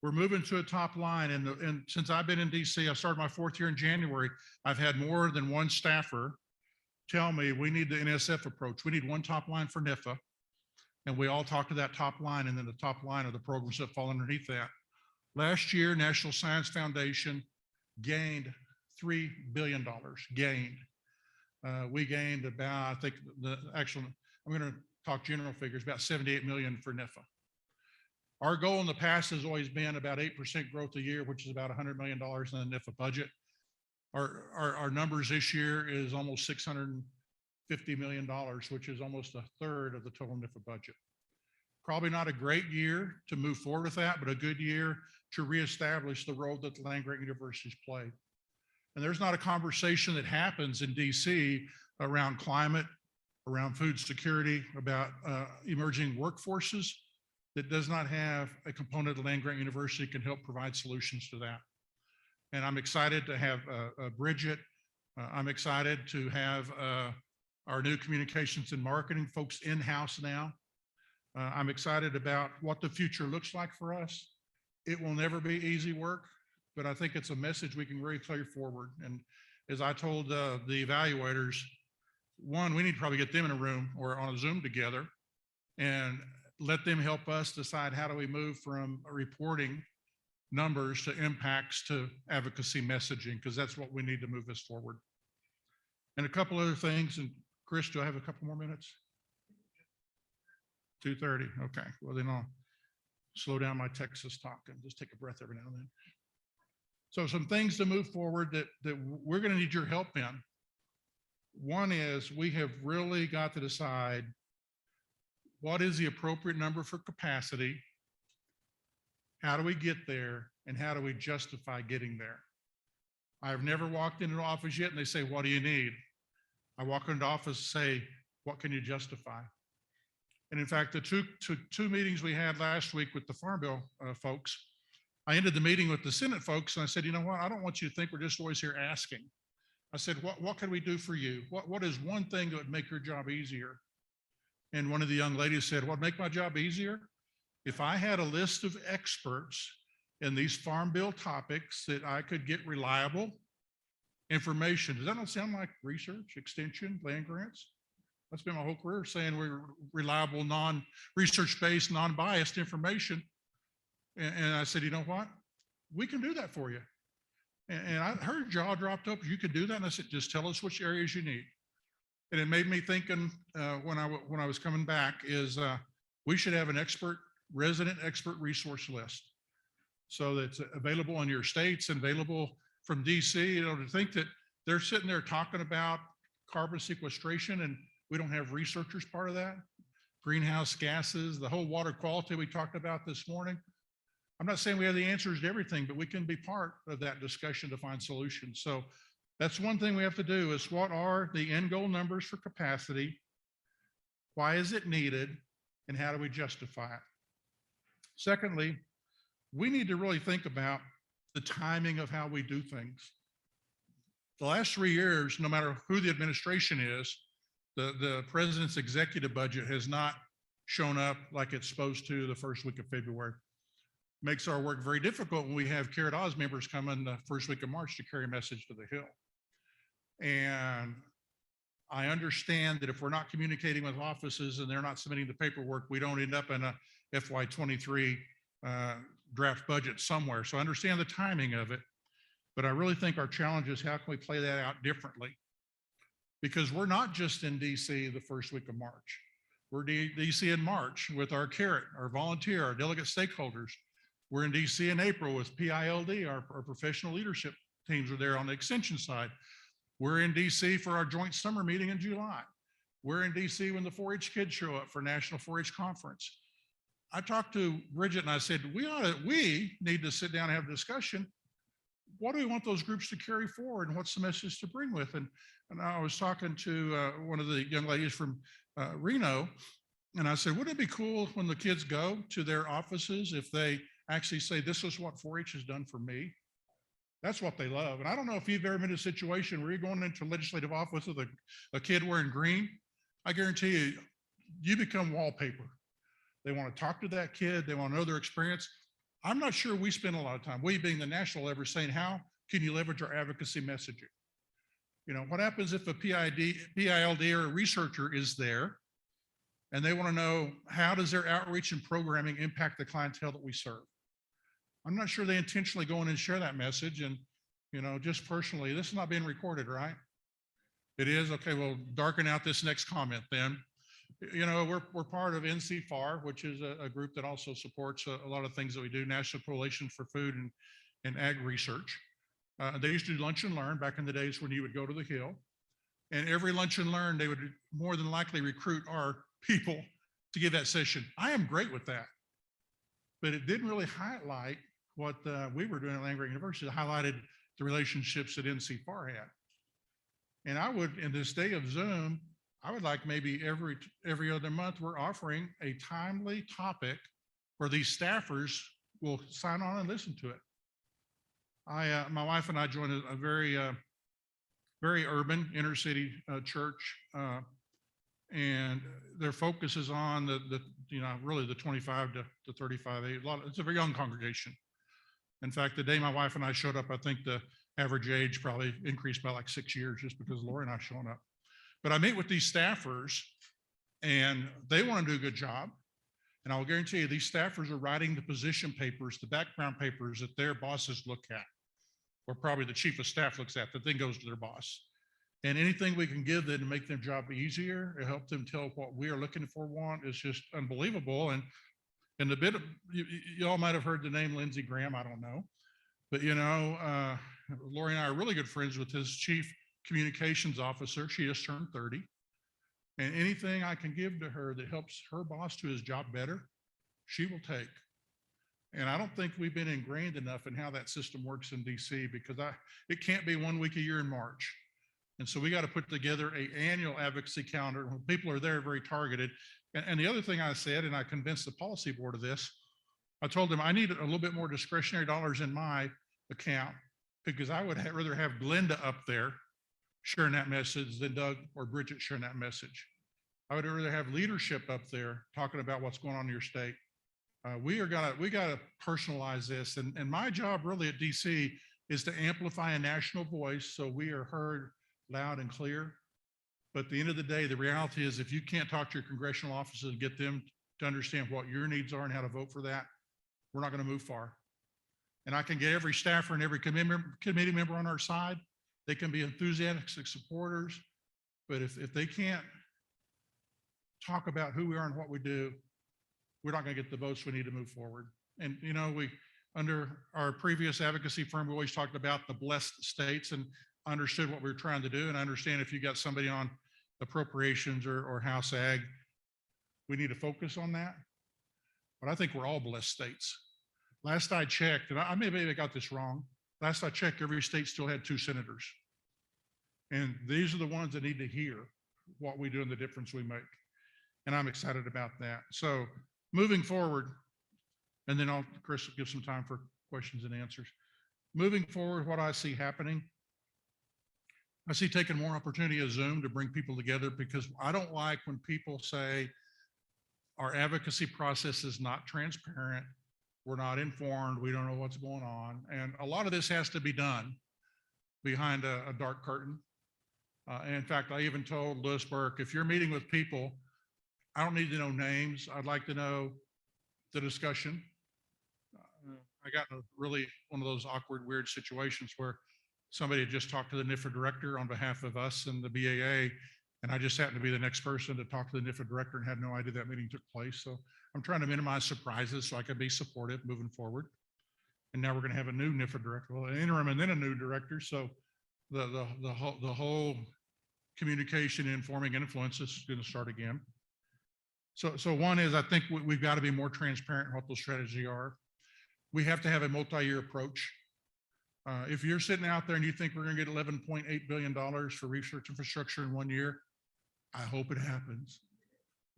We're moving to a top line. And since I've been in DC, I started my 4th year in January, I've had more than one staffer tell me we need the NSF approach. We need one top line for NIFA. And we all talk to that top line, and then the top line are the programs that fall underneath that. Last year, National Science Foundation gained $3 billion, gained. We gained about, I think the actual, I'm going to talk general figures, about 78 million for NIFA. Our goal in the past has always been about 8% growth a year, which is about $100 million in the NIFA budget. Our numbers this year is almost $650 million, which is almost a third of the total NIFA budget. Probably not a great year to move forward with that, but a good year to reestablish the role that the land grant universities play. And there's not a conversation that happens in DC around climate, around food security, about emerging workforces that does not have a component the land grant university can help provide solutions to that. And I'm excited to have Bridget. I'm excited to have our new communications and marketing folks in-house now. I'm excited about what the future looks like for us. It will never be easy work, but I think it's a message we can really carry forward. And as I told the evaluators, one, we need to probably get them in a room or on a Zoom together and let them help us decide how do we move from reporting numbers to impacts to advocacy messaging, because that's what we need to move us forward. And a couple other things, and Chris, do I have a couple more minutes? 2:30, okay, well then I'll slow down my Texas talk and just take a breath every now and then. So some things to move forward that we're going to need your help in. One is we have really got to decide what is the appropriate number for capacity, how do we get there, and how do we justify getting there? I've never walked into an office yet and they say, what do you need? I walk into the office and say, what can you justify? And in fact, the two meetings we had last week with the Farm Bill folks, I ended the meeting with the Senate folks and I said, you know what, I don't want you to think we're just always here asking. I said, what can we do for you? What is one thing that would make your job easier? And one of the young ladies said, what would make my job easier? If I had a list of experts in these Farm Bill topics that I could get reliable information. Does that not sound like research, extension, land grants? That's been my whole career, saying we're reliable, non-research-based, non-biased information. And I said, you know what? We can do that for you. And her jaw dropped up. You could do that. And I said, just tell us which areas you need. And it made me thinking when I was coming back is we should have an resident expert resource list. So that's available in your states and available from DC, to think that they're sitting there talking about carbon sequestration and we don't have researchers part of that. Greenhouse gases, the whole water quality we talked about this morning. I'm not saying we have the answers to everything, but we can be part of that discussion to find solutions. So that's one thing we have to do is what are the end goal numbers for capacity? Why is it needed? And how do we justify it? Secondly, we need to really think about the timing of how we do things. The last 3 years, no matter who the administration is, the president's executive budget has not shown up like it's supposed to the first week of February. Makes our work very difficult when we have Carrot Oz members come in the first week of March to carry a message to the Hill. And I understand that if we're not communicating with offices and they're not submitting the paperwork, we don't end up in a FY23 draft budget somewhere. So I understand the timing of it, but I really think our challenge is how can we play that out differently? Because we're not just in DC the first week of March. We're in DC in March with our Carrot, our volunteer, our delegate stakeholders. We're in DC in April with PILD, our professional leadership teams are there on the extension side. We're in DC for our joint summer meeting in July. We're in DC when the 4-H kids show up for National 4-H Conference. I talked to Bridget and I said, we need to sit down and have a discussion. What do we want those groups to carry forward and what's the message to bring with? And I was talking to one of the young ladies from Reno, and I said, wouldn't it be cool when the kids go to their offices if they actually say, this is what 4-H has done for me? That's what they love. And I don't know if you've ever been in a situation where you're going into legislative office with a kid wearing green. I guarantee you, you become wallpaper. They want to talk to that kid. They want to know their experience. I'm not sure we spend a lot of time, we being the national level, saying, how can you leverage our advocacy messaging? You know, what happens if a PILD or a researcher is there and they want to know how does their outreach and programming impact the clientele that we serve? I'm not sure they intentionally go in and share that message. And, you know, just personally, this is not being recorded, right? It is? Okay, well, darken out this next comment then. You know, we're part of NCFAR, which is a group that also supports a lot of things that we do, National Coalition for Food and Ag Research. They used to do lunch and learn back in the days when you would go to the Hill. And every lunch and learn, they would more than likely recruit our people to give that session. I am great with that. But it didn't really highlight what we were doing at Land-Grant University. It highlighted the relationships that NCFAR had. And I would, in this day of Zoom, I would like maybe every other month, we're offering a timely topic where these staffers will sign on and listen to it. My wife and I joined a very urban inner city church, and their focus is on the really the 25 to 35 age. It's a very young congregation. In fact, the day my wife and I showed up, I think the average age probably increased by like 6 years just because Lori and I showing up. But I meet with these staffers and they want to do a good job. And I will guarantee you, these staffers are writing the position papers, the background papers that their bosses look at, or probably the chief of staff looks at, that then goes to their boss. And anything we can give them to make their job easier, to help them tell what we are looking for, want, is just unbelievable. And the bit of, you all might have heard the name Lindsey Graham, I don't know. But Lori and I are really good friends with his chief communications officer. She just turned 30. And anything I can give to her that helps her boss do his job better, she will take. And I don't think we've been ingrained enough in how that system works in DC, because it can't be 1 week a year in March. And so we got to put together an annual advocacy calendar when people are there, very targeted. And the other thing I said, and I convinced the policy board of this, I told them I need a little bit more discretionary dollars in my account, because I would rather have Glenda up there sharing that message than Doug or Bridget sharing that message. I would rather have leadership up there talking about what's going on in your state. We got to personalize this. And my job really at DC is to amplify a national voice so we are heard loud and clear. But at the end of the day, the reality is if you can't talk to your congressional officers and get them to understand what your needs are and how to vote for that, we're not going to move far. And I can get every staffer and every committee member on our side. They can be enthusiastic supporters, but if they can't talk about who we are and what we do, we're not going to get the votes we need to move forward. And we, under our previous advocacy firm, we always talked about the blessed states, and understood what we were trying to do. And I understand if you got somebody on appropriations or House Ag, we need to focus on that. But I think we're all blessed states. Last I checked, and I maybe got this wrong. Last I checked, every state still had 2 senators. And these are the ones that need to hear what we do and the difference we make. And I'm excited about that. So moving forward, and then Chris will give some time for questions and answers. Moving forward, what I see happening, I see taking more opportunity of Zoom to bring people together, because I don't like when people say our advocacy process is not transparent. We're not informed. We don't know what's going on. And a lot of this has to be done behind a dark curtain. And in fact, I even told Louis Burke, if you're meeting with people, I don't need to know names. I'd like to know the discussion. I got in one of those awkward, weird situations where somebody had just talked to the NIFA director on behalf of us and the BAA, and I just happened to be the next person to talk to the NIFA director and had no idea that meeting took place. So I'm trying to minimize surprises so I can be supportive moving forward. And now we're going to have a new NIFA director, well, an interim and then a new director. So the whole communication, informing influence is going to start again. So one is, I think we've got to be more transparent in what those strategies are. We have to have a multi-year approach. If you're sitting out there and you think we're going to get $11.8 billion for research infrastructure in 1 year, I hope it happens.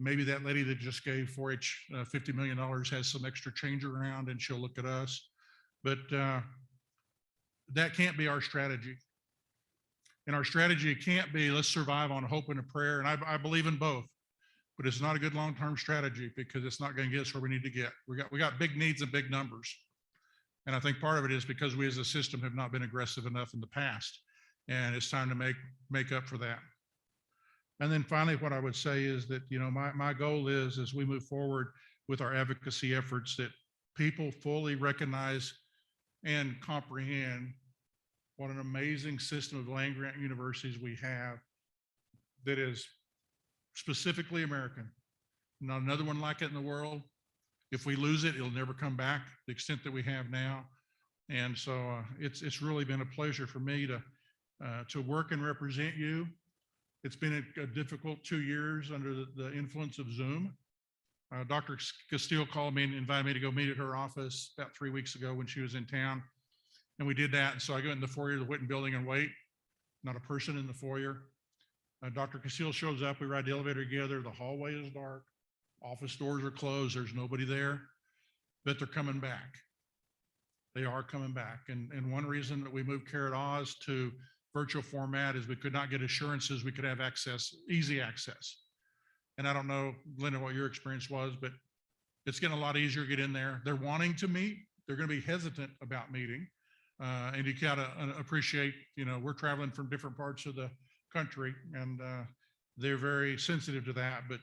Maybe that lady that just gave 4-H $50 million has some extra change around and she'll look at us. But that can't be our strategy. And our strategy can't be, let's survive on hope and a prayer. And I believe in both, but it's not a good long-term strategy, because it's not going to get us where we need to get. We got big needs and big numbers. And I think part of it is because we as a system have not been aggressive enough in the past, and it's time to make up for that. And then finally, what I would say is that, my goal is, as we move forward with our advocacy efforts, that people fully recognize and comprehend what an amazing system of land grant universities we have that is specifically American. Not another one like it in the world. If we lose it, it'll never come back the extent that we have now. And so it's really been a pleasure for me to work and represent you. It's been a difficult 2 years under the influence of Zoom. Dr. Steele called me and invited me to go meet at her office about 3 weeks ago when she was in town. And we did that. And so I go in the foyer of the Whitten building and wait, not a person in the foyer. Dr. Casile shows up, we ride the elevator together, the hallway is dark, office doors are closed, there's nobody there, but they're coming back. They are coming back. And one reason that we moved Carrot Oz to virtual format is we could not get assurances we could have access, easy access. And I don't know, Linda, what your experience was, but it's getting a lot easier to get in there. They're wanting to meet. They're going to be hesitant about meeting. And you gotta appreciate, we're traveling from different parts of the country, and they're very sensitive to that, but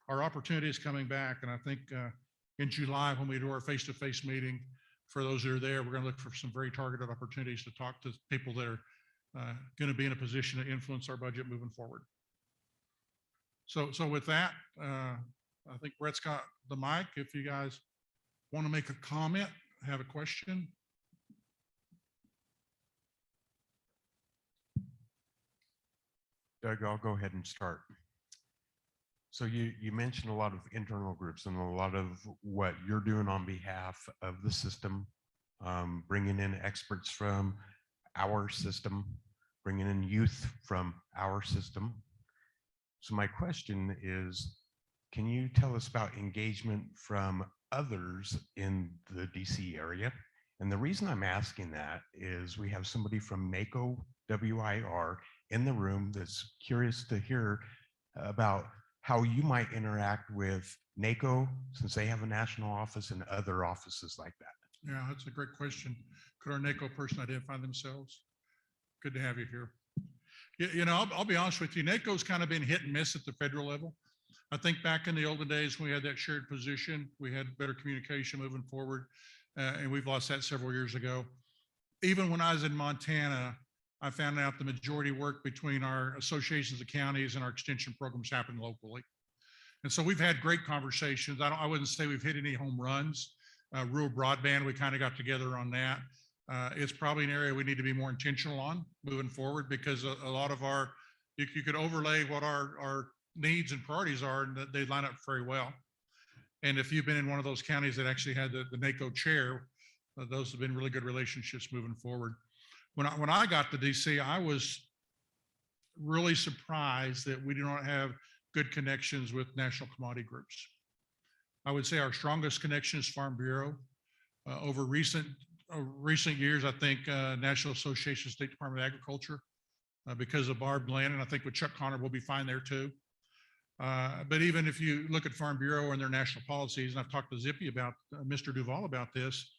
our opportunity is coming back. And I think in July, when we do our face-to-face meeting, for those that are there, we're going to look for some very targeted opportunities to talk to people that are going to be in a position to influence our budget moving forward. So with that, I think Brett's got the mic. If you guys want to make a comment, have a question.
Doug, I'll go ahead and start. So you mentioned a lot of internal groups and a lot of what you're doing on behalf of the system, bringing in experts from our system, bringing in youth from our system. So my question is, can you tell us about engagement from others in the DC area? And the reason I'm asking that is we have somebody from NACO WIR in the room that's curious to hear about how you might interact with NACO, since they have a national office, and other offices like that.
Yeah, that's a great question. Could our NACO person identify themselves? Good to have you here. You know, I'll be honest with you, NACO's kind of been hit and miss at the federal level. I think back in the olden days, when we had that shared position, we had better communication moving forward, and we've lost that several years ago. Even when I was in Montana, I found out the majority work between our associations of counties and our extension programs happen locally. And so we've had great conversations. I wouldn't say we've hit any home runs. Rural broadband, we kind of got together on that. It's probably an area we need to be more intentional on moving forward, because a lot of our, you could overlay what our needs and priorities are, and they line up very well. And if you've been in one of those counties that actually had the NACO chair, those have been really good relationships moving forward. When I got to DC, I was really surprised that we do not have good connections with national commodity groups. I would say our strongest connection is Farm Bureau. Over recent years, I think National Association of State Department of Agriculture, because of Barb Glenn, and I think with Chuck Connor, we'll be fine there too. But even if you look at Farm Bureau and their national policies, and I've talked to Zippy about Mr. Duval about this,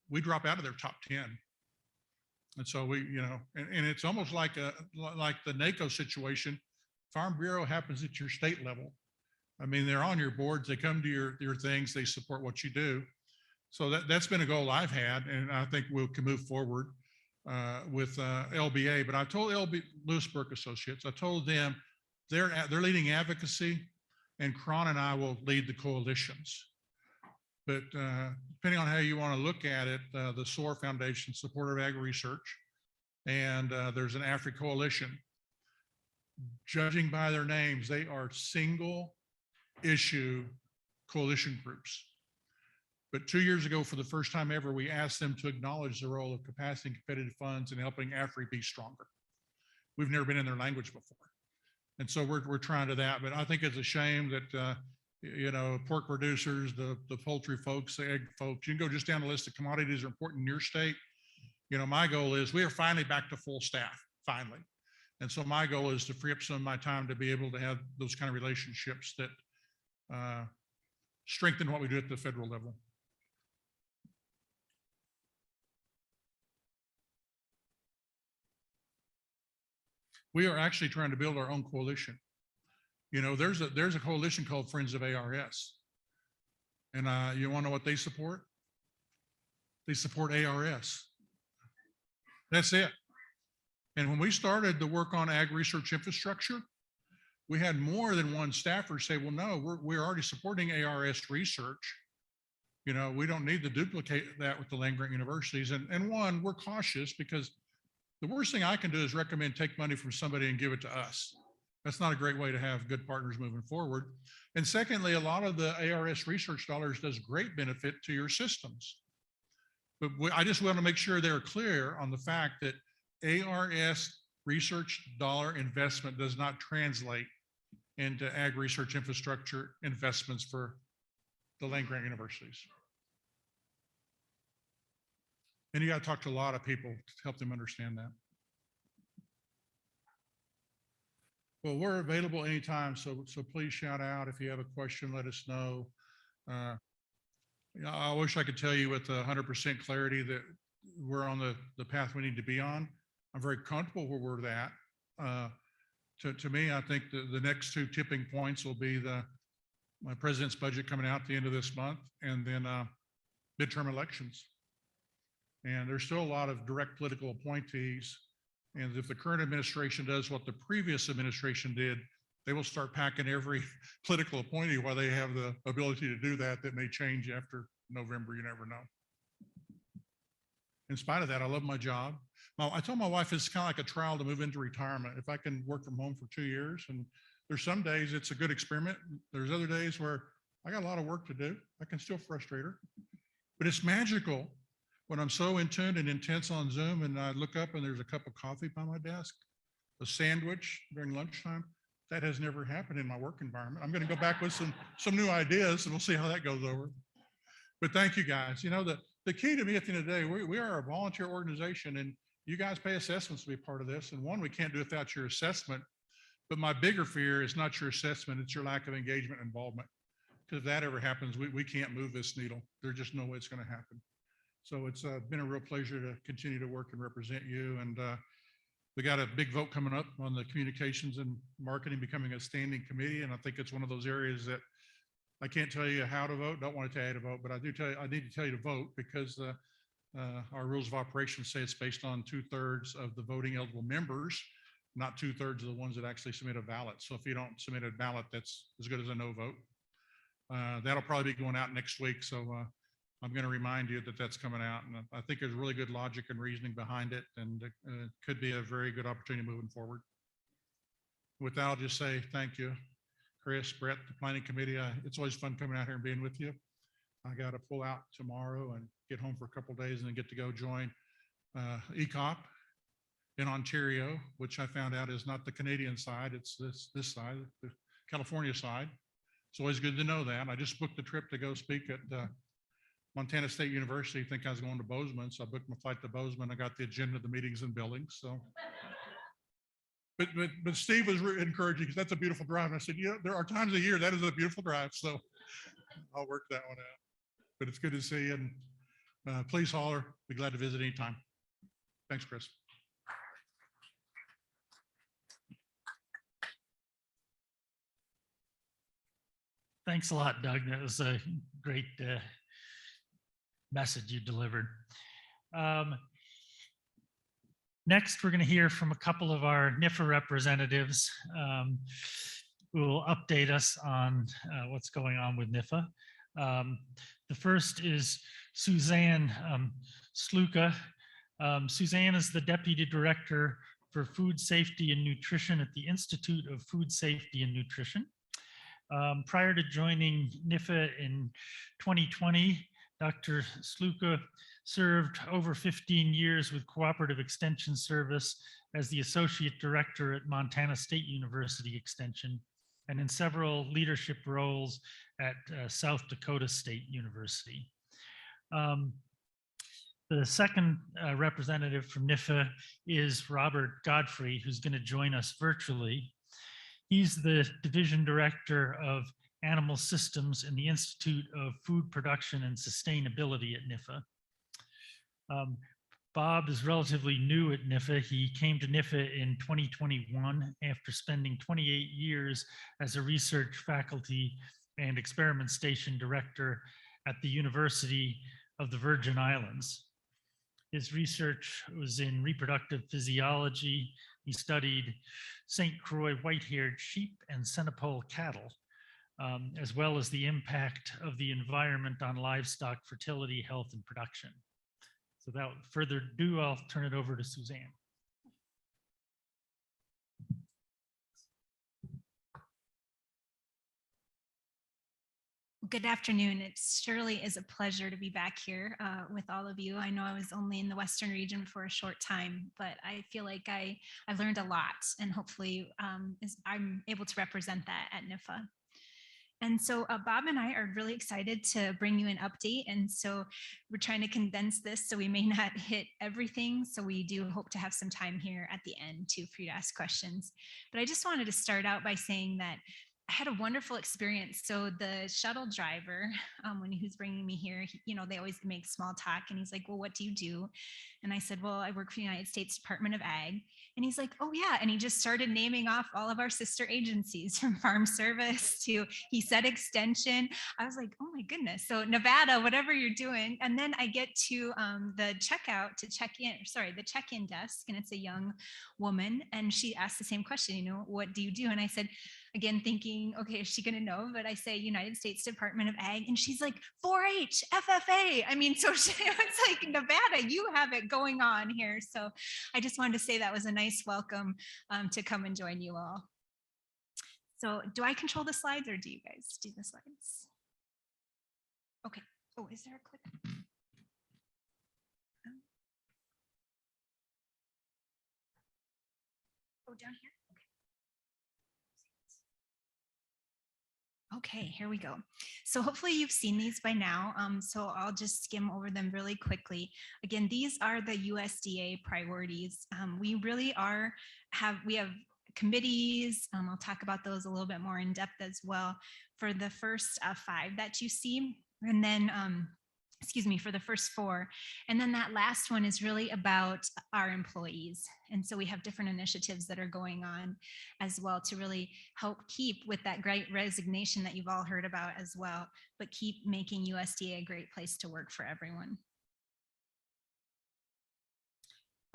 we drop out of their top 10. And so we, you know, and it's almost like the NACO situation. Farm Bureau happens at your state level. I mean, they're on your boards, they come to your things, they support what you do. So that's been a goal I've had, and I think we can move forward with LBA. But I told Lewisburg Associates, I told them they're leading advocacy, and Cron and I will lead the coalitions. But depending on how you want to look at it, the SOAR Foundation, Supporter of Ag Research, and there's an Afri Coalition. Judging by their names, they are single issue coalition groups. But 2 years ago, for the first time ever, we asked them to acknowledge the role of capacity and competitive funds in helping Afri be stronger. We've never been in their language before. And so we're trying to that, but I think it's a shame that you know, pork producers, the poultry folks, the egg folks, you can go just down the list of commodities that are important in your state. You know, my goal is we are finally back to full staff, finally. And so my goal is to free up some of my time to be able to have those kind of relationships that strengthen what we do at the federal level. We are actually trying to build our own coalition. You know, there's a coalition called Friends of ARS. And you want to know what they support? They support ARS. That's it. And when we started to work on ag research infrastructure, we had more than one staffer say, well, no, we're already supporting ARS research. You know, we don't need to duplicate that with the land-grant universities. And one, we're cautious, because the worst thing I can do is recommend take money from somebody and give it to us. That's not a great way to have good partners moving forward. And secondly, a lot of the ARS research dollars does great benefit to your systems. But I just want to make sure they're clear on the fact that ARS research dollar investment does not translate into ag research infrastructure investments for the land-grant universities. And you got to talk to a lot of people to help them understand that. Well, we're available anytime, so please shout out. If you have a question, let us know. I wish I could tell you with 100% clarity that we're on the path we need to be on. I'm very comfortable where we're at. to me, I think the next two tipping points will be my president's budget coming out at the end of this month, and then midterm elections. And there's still a lot of direct political appointees. And if the current administration does what the previous administration did, they will start packing every political appointee while they have the ability to do that. That may change after November. You never know. In spite of that, I love my job. I told my wife it's kind of like a trial to move into retirement. If I can work from home for 2 years, and there's some days it's a good experiment. There's other days where I got a lot of work to do. I can still frustrate her, but it's magical when I'm so in tune and intense on Zoom and I look up and there's a cup of coffee by my desk, a sandwich during lunchtime. That has never happened in my work environment. I'm going to go back with some new ideas and we'll see how that goes over. But thank you guys. You know, the key to me at the end of the day, we are a volunteer organization and you guys pay assessments to be part of this. And one, we can't do it without your assessment. But my bigger fear is not your assessment, it's your lack of engagement and involvement. Because if that ever happens, we can't move this needle. There's just no way it's going to happen. So it's been a real pleasure to continue to work and represent you. And we got a big vote coming up on the communications and marketing becoming a standing committee. And I think it's one of those areas that I can't tell you how to vote, don't want to tell you to vote, but I need to tell you to vote because our rules of operations say it's based on 2/3 of the voting eligible members, not 2/3 of the ones that actually submit a ballot. So if you don't submit a ballot, that's as good as a no vote. That'll probably be going out next week. So I'm going to remind you that that's coming out. And I think there's really good logic and reasoning behind it. And it could be a very good opportunity moving forward. With that, I'll just say thank you, Chris, Brett, the planning committee. It's always fun coming out here and being with you. I got to pull out tomorrow and get home for a couple of days and then get to go join ECOP in Ontario, which I found out is not the Canadian side. It's this side, the California side. It's always good to know that. I just booked the trip to go speak at Montana State University. I think I was going to Bozeman, so I booked my flight to Bozeman. I got the agenda of the meetings and buildings. So, but Steve was encouraging because that's a beautiful drive. And I said, yeah, there are times of year that is a beautiful drive. So I'll work that one out. But it's good to see you. And please holler. Be glad to visit anytime. Thanks, Chris.
Thanks a lot, Doug. That was a great message you delivered. Next, we're going to hear from a couple of our NIFA representatives who will update us on what's going on with NIFA. The first is Suzanne Sluka. Suzanne is the Deputy Director for Food Safety and Nutrition at the Institute of Food Safety and Nutrition. Prior to joining NIFA in 2020, Dr. Sluka served over 15 years with Cooperative Extension Service as the Associate Director at Montana State University Extension and in several leadership roles at South Dakota State University. The second representative from NIFA is Robert Godfrey, who's going to join us virtually. He's the Division Director of Animal Systems in the Institute of Food Production and Sustainability at NIFA. Bob is relatively new at NIFA. He came to NIFA in 2021 after spending 28 years as a research faculty and experiment station director at the University of the Virgin Islands. His research was in reproductive physiology. He studied St. Croix white-haired sheep and Senepal cattle, as well as the impact of the environment on livestock fertility, health, and production. So without further ado, I'll turn it over to Suzanne.
Good afternoon. It surely is a pleasure to be back here with all of you. I know I was only in the Western region for a short time, but I feel like I learned a lot, and hopefully I'm able to represent that at NIFA. And so Bob and I are really excited to bring you an update. And so we're trying to condense this so we may not hit everything. So we do hope to have some time here at the end too for you to ask questions. But I just wanted to start out by saying that I had a wonderful experience. So the shuttle driver, when he was bringing me here, they always make small talk, and he's like, well, what do you do? And I said, well, I work for the United States Department of Ag. And he's like, oh yeah. And he just started naming off all of our sister agencies, from Farm Service to, he said, Extension. I was like, oh my goodness. So Nevada, whatever you're doing. And then I get to the checkout to check in, the check-in desk, and it's a young woman. And she asked the same question, what do you do? And I said, again, thinking, okay, is she going to know? But I say United States Department of Ag, and she's like, 4-H, FFA. I mean, so it's like, Nevada, you have it going on here. So I just wanted to say that was a nice welcome to come and join you all. So do I control the slides, or do you guys do the slides? Okay. Oh, is there a click? Oh, down here. Okay, here we go. So hopefully you've seen these by now. So I'll just skim over them really quickly. Again, these are the USDA priorities. We really we have committees. I'll talk about those a little bit more in depth as well for the first 5 that you see. And then, for the first 4. And then that last one is really about our employees. And so we have different initiatives that are going on as well to really help keep with that great resignation that you've all heard about as well, but keep making USDA a great place to work for everyone.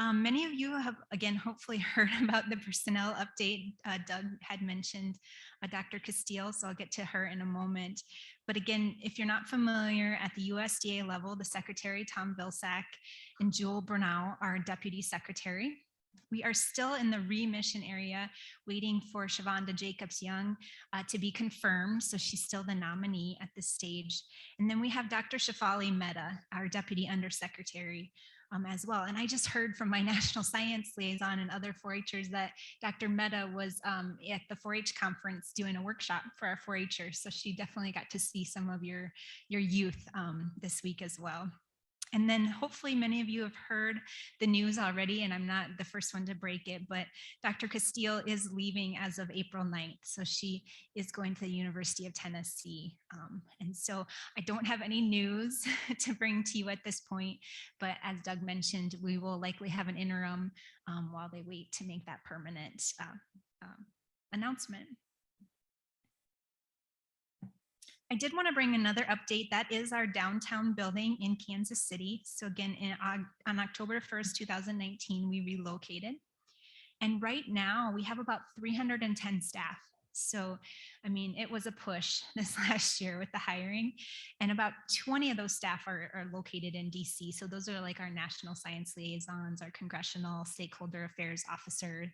Many of you have, again, hopefully heard about the personnel update. Doug had mentioned Dr. Steele, so I'll get to her in a moment. But again, if you're not familiar, at the USDA level, the Secretary, Tom Vilsack, and Jewel Brunau are Deputy Secretary. We are still in the remission area waiting for Shavonda Jacobs-Young to be confirmed. So she's still the nominee at this stage. And then we have Dr. Shafali Mehta, our Deputy Undersecretary, as well. And I just heard from my National Science Liaison and other 4-Hers that Dr. Mehta was at the 4-H conference doing a workshop for our 4-Hers. So she definitely got to see some of your youth this week as well. And then hopefully many of you have heard the news already, and I'm not the first one to break it, but Dr. Castile is leaving as of April 9th. So she is going to the University of Tennessee. And so I don't have any news to bring to you at this point, but as Doug mentioned, we will likely have an interim while they wait to make that permanent announcement. I did want to bring another update. That is our downtown building in Kansas City. So again, on October 1st, 2019, we relocated. And right now we have about 310 staff. So, I mean, it was a push this last year with the hiring, and about 20 of those staff are located in DC. So those are like our national science liaisons, our congressional stakeholder affairs officer,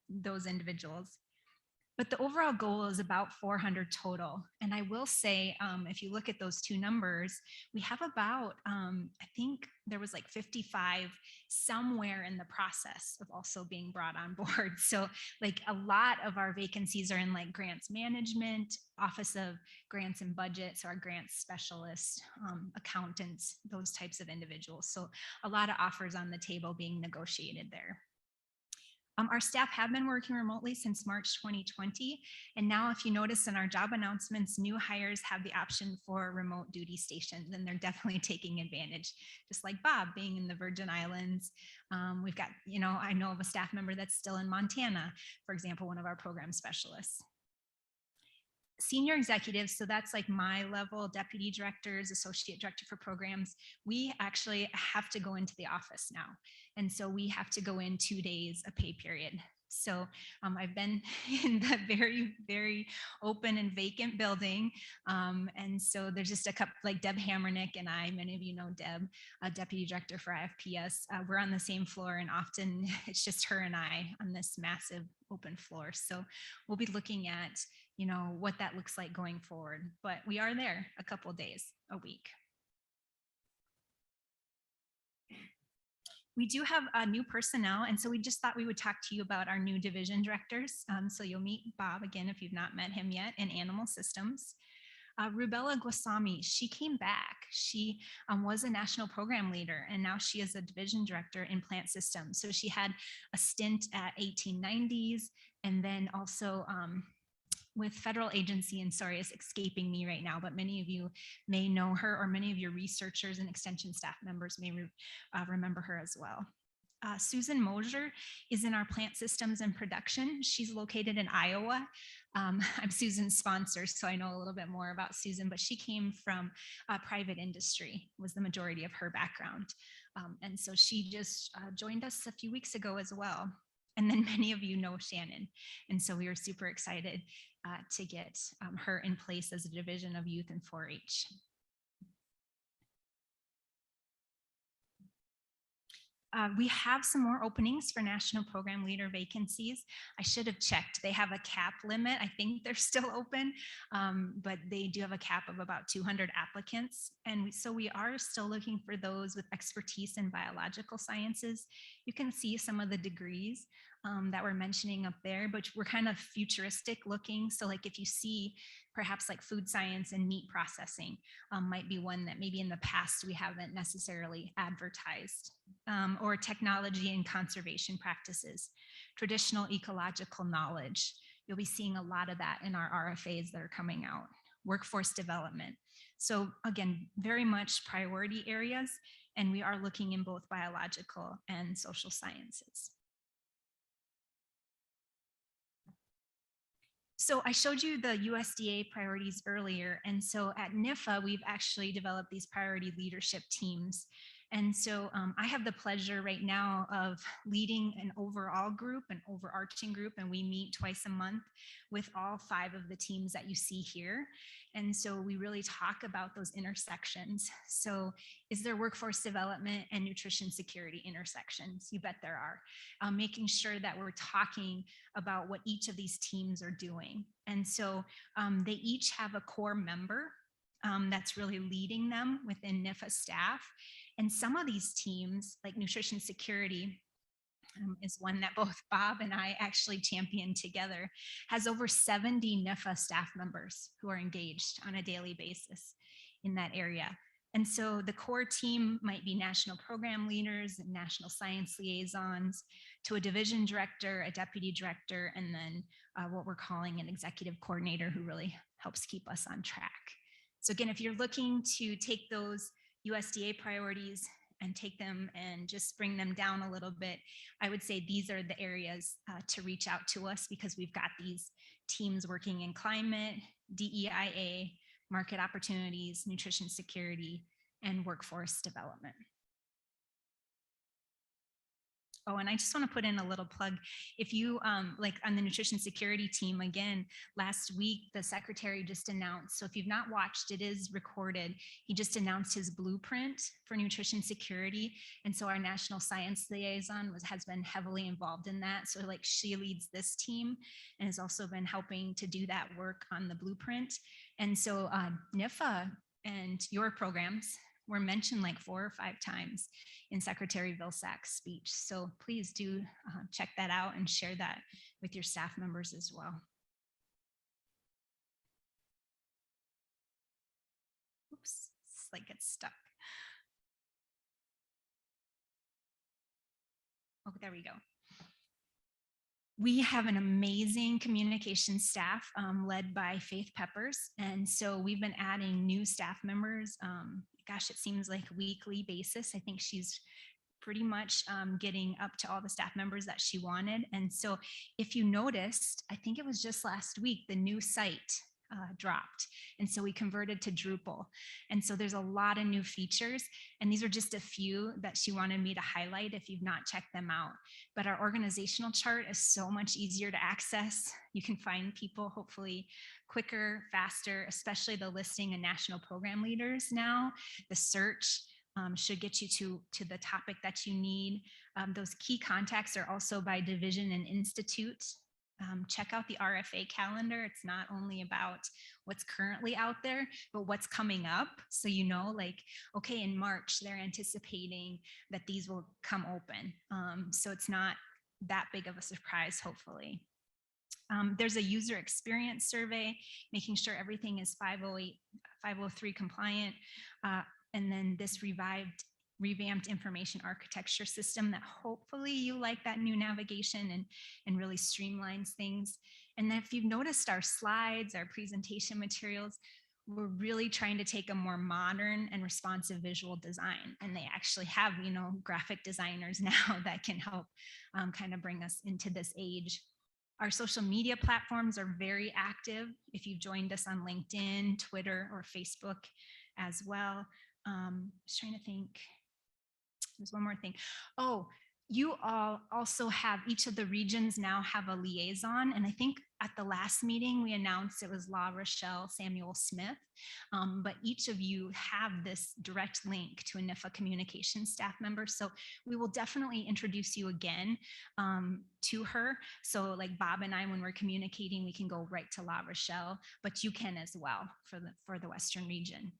those individuals. But the overall goal is about 400 total. And I will say, if you look at those two numbers, we have about, I think there was like 55 somewhere in the process of also being brought on board. So like a lot of our vacancies are in like grants management, Office of Grants and Budgets, our grants specialists, accountants, those types of individuals. So a lot of offers on the table being negotiated there. Our staff have been working remotely since March 2020. And now if you notice in our job announcements, new hires have the option for remote duty stations, and they're definitely taking advantage, just like Bob being in the Virgin Islands. We've got, I know of a staff member that's still in Montana, for example, one of our program specialists. Senior executives, so that's like my level, deputy directors, associate director for programs, we actually have to go into the office now. And so we have to go in 2 days a pay period. So I've been in the very, very open and vacant building. And so there's just a couple, like Deb Hammernick and I, many of you know Deb, deputy director for IFPS. We're on the same floor, and often it's just her and I on this massive open floor. So we'll be looking at, what that looks like going forward, but we are there a couple of days a week. We do have new personnel, and so we just thought we would talk to you about our new division directors. So you'll meet Bob again if you've not met him yet in Animal Systems. Rubella Gwasami, she came back. She was a national program leader, and now she is a division director in Plant Systems. So she had a stint at 1890s, and then also with federal agency, and sorry, it's escaping me right now, but many of you may know her, or many of your researchers and extension staff members may remember her as well. Susan Mosier is in our plant systems and production. She's located in Iowa. I'm Susan's sponsor, so I know a little bit more about Susan, but she came from private industry, was the majority of her background. And so she just joined us a few weeks ago as well. And then many of you know Shannon. And so we were super excited to get her in place as a division of youth and 4-H. We have some more openings for national program leader vacancies. I should have checked. They have a cap limit. I think they're still open, but they do have a cap of about 200 applicants. And so we are still looking for those with expertise in biological sciences. You can see some of the degrees that we're mentioning up there, but we're kind of futuristic looking. So like if you see perhaps like food science and meat processing might be one that maybe in the past we haven't necessarily advertised, or technology and conservation practices, traditional ecological knowledge. You'll be seeing a lot of that in our RFAs that are coming out. Workforce development. So again, very much priority areas, and we are looking in both biological and social sciences. So I showed you the USDA priorities earlier. And so at NIFA, we've actually developed these priority leadership teams. And so I have the pleasure right now of leading an overall group, an overarching group, and we meet twice a month with all 5 of the teams that you see here. And so we really talk about those intersections. So is there workforce development and nutrition security intersections? You bet there are. Making sure that we're talking about what each of these teams are doing. And so they each have a core member that's really leading them within NIFA staff. And some of these teams, like nutrition security, is one that both Bob and I actually championed together, has over 70 NIFA staff members who are engaged on a daily basis in that area. And so the core team might be national program leaders and national science liaisons, to a division director, a deputy director, and then what we're calling an executive coordinator who really helps keep us on track. So again, if you're looking to take those USDA priorities and take them and just bring them down a little bit, I would say these are the areas to reach out to us, because we've got these teams working in climate, DEIA, market opportunities, nutrition security, and workforce development. Oh, and I just want to put in a little plug. If you like on the nutrition security team, again, last week, the secretary just announced, so if you've not watched, it is recorded. He just announced his blueprint for nutrition security. And so our national science liaison has been heavily involved in that. So like she leads this team and has also been helping to do that work on the blueprint. And so NIFA and your programs were mentioned like 4 or 5 times in Secretary Vilsack's speech. So please do check that out and share that with your staff members as well. Oops, it's like it's stuck. Oh, there we go. We have an amazing communication staff led by Faith Peppers. And so we've been adding new staff members. Gosh, it seems like weekly basis. I think she's pretty much getting up to all the staff members that she wanted. And so if you noticed, I think it was just last week, the new site dropped. And so we converted to Drupal. And so there's a lot of new features. And these are just a few that she wanted me to highlight if you've not checked them out. But our organizational chart is so much easier to access. You can find people hopefully quicker, faster, especially the listing of national program leaders now. The search should get you to the topic that you need. Those key contacts are also by division and institute. Check out the RFA calendar. It's not only about what's currently out there, but what's coming up. So you know, like, okay, in March, they're anticipating that these will come open. So it's not that big of a surprise, hopefully. There's a user experience survey, making sure everything is 508, 503 compliant. And then this revamped information architecture system that hopefully you like that new navigation and really streamlines things. And if you've noticed our slides, our presentation materials, we're really trying to take a more modern and responsive visual design. And they actually have, you know, graphic designers now that can help kind of bring us into this age. Our social media platforms are very active. If you've joined us on LinkedIn, Twitter, or Facebook as well. Just trying to think. There's one more thing. Oh, you all also have, each of the regions now have a liaison. And I think at the last meeting, we announced it was La Rochelle Samuel Smith. But each of you have this direct link to a NIFA communication staff member. So we will definitely introduce you again to her. So like Bob and I, when we're communicating, we can go right to La Rochelle, but you can as well for the Western region.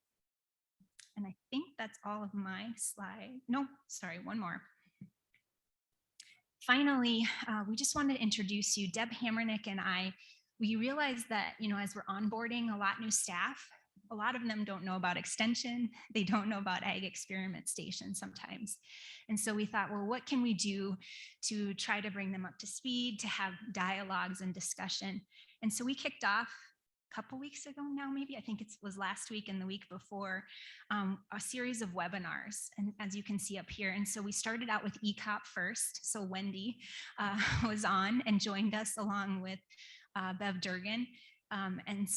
And I think that's all of my slide. No, sorry, one more. Finally, we just wanted to introduce you, Deb Hammernick and I. We realized that, you know, as we're onboarding a lot new staff, a lot of them don't know about extension. They don't know about ag experiment station sometimes. And so we thought, well, what can we do to try to bring them up to speed, to have dialogues and discussion? And so we kicked off couple weeks ago now, maybe, I think it was last week and the week before, a series of webinars, and as you can see up here. And so we started out with ECOP first. So Wendy was on and joined us along with Bev Durgan. And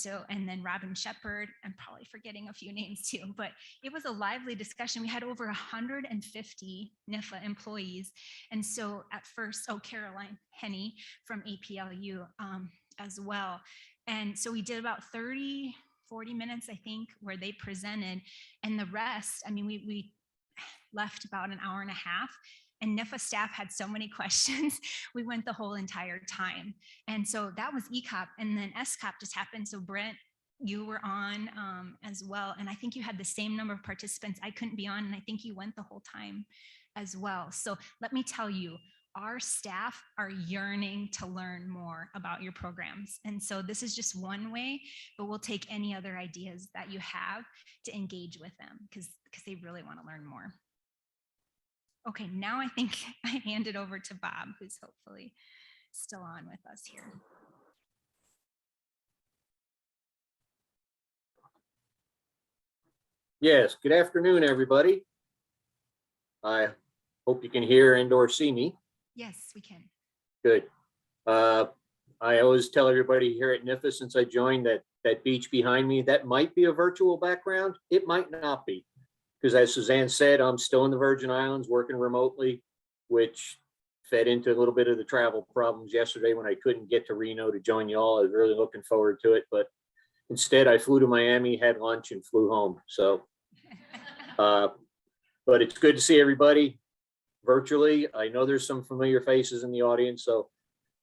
then Robin Shepard. I'm probably forgetting a few names too, but it was a lively discussion. We had over 150 NIFA employees. And so at first, Caroline Henney from APLU as well. And so we did about 30, 40 minutes, I think, where they presented, and the rest, I mean, we left about an hour and a half, and NIFA staff had so many questions. We went the whole entire time. And so that was ECOP, and then SCOP just happened. So Brent, you were on as well. And I think you had the same number of participants. I couldn't be on, and I think you went the whole time as well. So let me tell you, our staff are yearning to learn more about your programs. And so this is just one way, but we'll take any other ideas that you have to engage with them because they really want to learn more. Okay, now I think I hand it over to Bob, who's hopefully still on with us here.
Yes, good afternoon, everybody. I hope you can hear and or see me.
Yes, we can.
Good. I always tell everybody here at NIFA since I joined that beach behind me, that might be a virtual background. It might not be, because as Suzanne said, I'm still in the Virgin Islands working remotely, which fed into a little bit of the travel problems yesterday when I couldn't get to Reno to join y'all. I was really looking forward to it, but instead I flew to Miami, had lunch, and flew home. So, but it's good to see everybody virtually. I know there's some familiar faces in the audience, so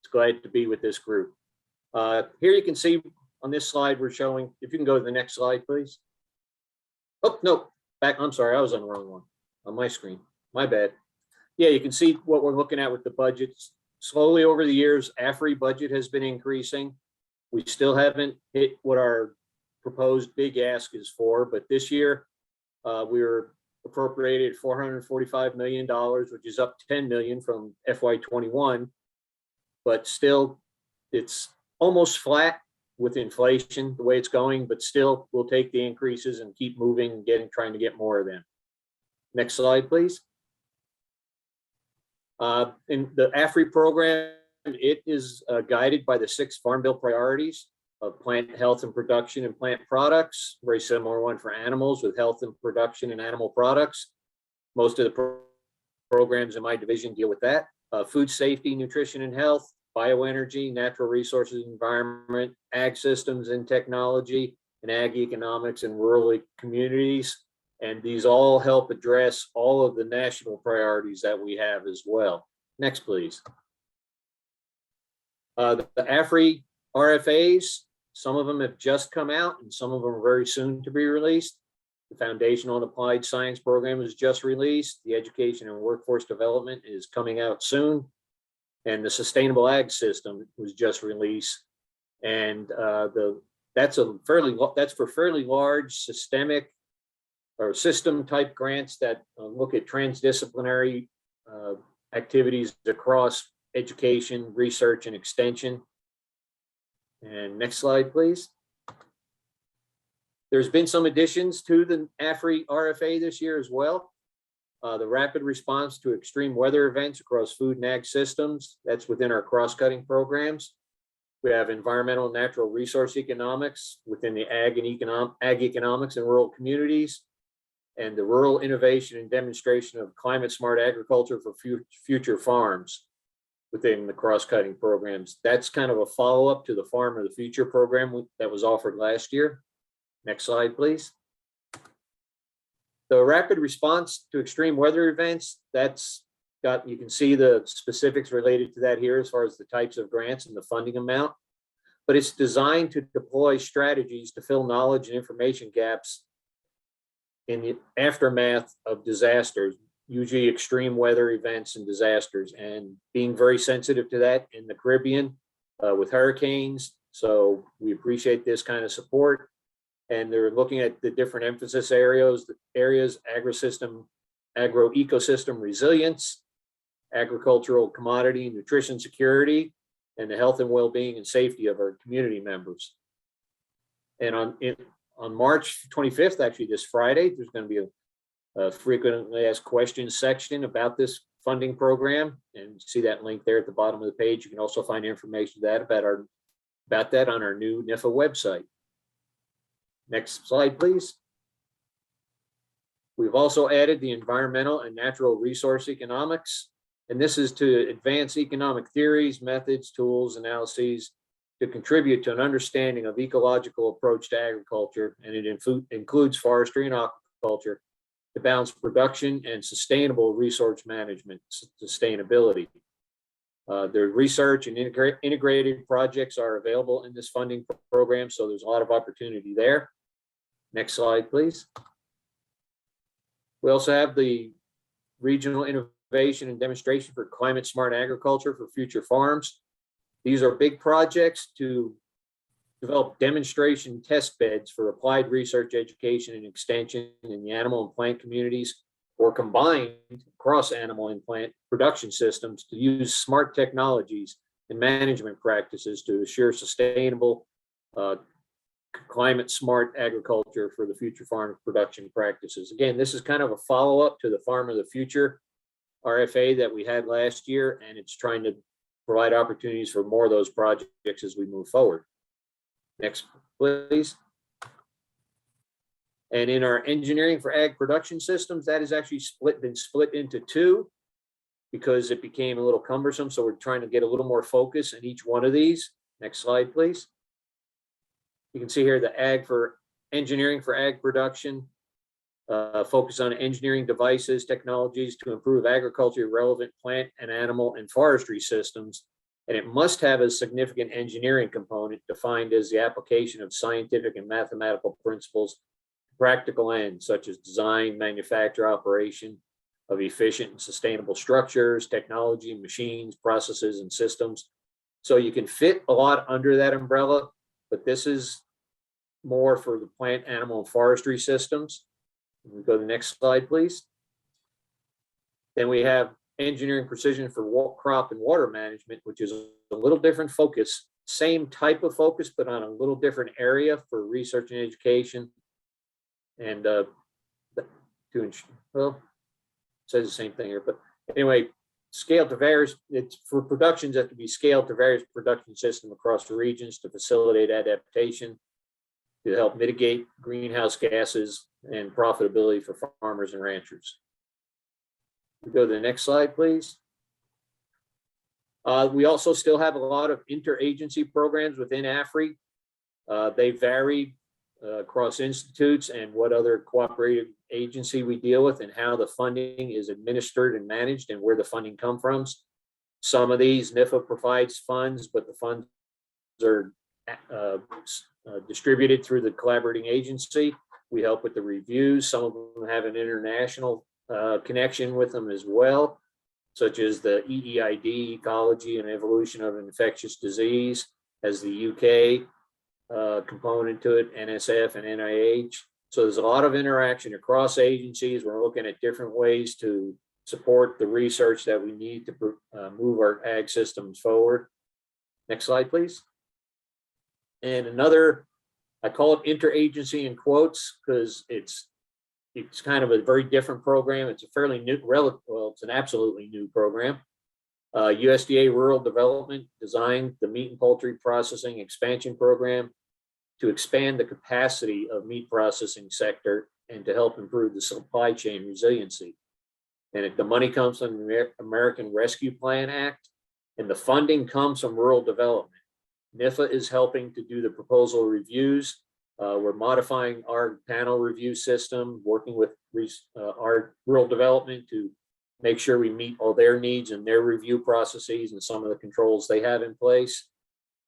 it's glad to be with this group. Here you can see on this slide we're showing, if you can go to the next slide, please. Oh, no, back, I'm sorry, I was on the wrong one on my screen. My bad. Yeah, you can see what we're looking at with the budgets. Slowly over the years, AFRI budget has been increasing. We still haven't hit what our proposed big ask is for, but this year we were appropriated $445 million, which is up 10 million from FY21, but still it's almost flat with inflation the way it's going, but still we'll take the increases and keep moving and trying to get more of them. Next slide, please. In the AFRI program, it is guided by the 6 Farm Bill priorities of plant health and production and plant products, very similar one for animals with health and production and animal products. Most of the programs in my division deal with that. Food safety, nutrition and health, bioenergy, natural resources, environment, ag systems and technology, and ag economics and rural communities. And these all help address all of the national priorities that we have as well. Next, please. The AFRI RFAs, some of them have just come out and some of them are very soon to be released. The Foundational and Applied Science program is just released. The Education and Workforce Development is coming out soon. And the Sustainable Ag System was just released. And that's for fairly large systemic or system type grants that look at transdisciplinary activities across education, research, and extension. And next slide, please. There's been some additions to the AFRI RFA this year as well. The rapid response to extreme weather events across food and ag systems, that's within our cross-cutting programs. We have environmental and natural resource economics within the ag economics in rural communities, and the rural innovation and demonstration of climate smart agriculture for future farms within the cross-cutting programs. That's kind of a follow-up to the Farm of the Future program that was offered last year. Next slide, please. The rapid response to extreme weather events, you can see the specifics related to that here as far as the types of grants and the funding amount, but it's designed to deploy strategies to fill knowledge and information gaps in the aftermath of disasters, usually extreme weather events and disasters, and being very sensitive to that in the Caribbean with hurricanes. So we appreciate this kind of support. And they're looking at the different emphasis areas, agro-ecosystem resilience, agricultural commodity and nutrition security, and the health and well-being and safety of our community members. And on March 25th, actually this Friday, there's going to be a frequently asked questions section about this funding program, and you see that link there at the bottom of the page. You can also find information about that on our new NIFA website. Next slide, please. We've also added the environmental and natural resource economics, and this is to advance economic theories, methods, tools, analyses to contribute to an understanding of ecological approach to agriculture, and it includes forestry and aquaculture to balance production and sustainable resource management, sustainability. The research and integrated projects are available in this funding program, so there's a lot of opportunity there. Next slide, please. We also have the regional innovation and demonstration for climate smart agriculture for future farms. These are big projects to develop demonstration test beds for applied research, education, and extension in the animal and plant communities, or combined across animal and plant production systems to use smart technologies and management practices to assure sustainable climate smart agriculture for the future farm production practices. Again, this is kind of a follow-up to the Farm of the Future RFA that we had last year, and it's trying to provide opportunities for more of those projects as we move forward. Next, please. And in our engineering for ag production systems, that has actually been split into two because it became a little cumbersome. So we're trying to get a little more focus in each one of these. Next slide, please. You can see here the engineering for ag production, focus on engineering devices, technologies to improve agriculture relevant plant and animal and forestry systems. And it must have a significant engineering component defined as the application of scientific and mathematical principles to practical ends, such as design, manufacture, operation of efficient and sustainable structures, technology, machines, processes, and systems. So you can fit a lot under that umbrella, but this is more for the plant, animal, and forestry systems. We go to the next slide, please. Then we have engineering precision for crop and water management, which is a little different focus, same type of focus, but on a little different area for research and education. And well, it says the same thing here, but anyway, scaled to various, it's for productions that can be scaled to various production systems across the regions to facilitate adaptation, to help mitigate greenhouse gases and profitability for farmers and ranchers. We go to the next slide, please. We also still have a lot of interagency programs within AFRI. They vary across institutes and what other cooperative agency we deal with and how the funding is administered and managed and where the funding comes from. Some of these NIFA provides funds, but the funds are distributed through the collaborating agency. We help with the reviews. Some of them have an international connection with them as well, such as the EEID, Ecology and Evolution of Infectious Disease, as the UK component to it, NSF and NIH. So there's a lot of interaction across agencies. We're looking at different ways to support the research that we need to move our ag systems forward. Next slide, please. And another, I call it interagency in quotes because it's kind of a very different program. It's a fairly new, well, it's an absolutely new program. USDA Rural Development designed the meat and poultry processing expansion program to expand the capacity of meat processing sector and to help improve the supply chain resiliency. And the money comes from the American Rescue Plan Act, and the funding comes from rural development. NIFA is helping to do the proposal reviews. We're modifying our panel review system, working with our rural development to make sure we meet all their needs and their review processes and some of the controls they have in place.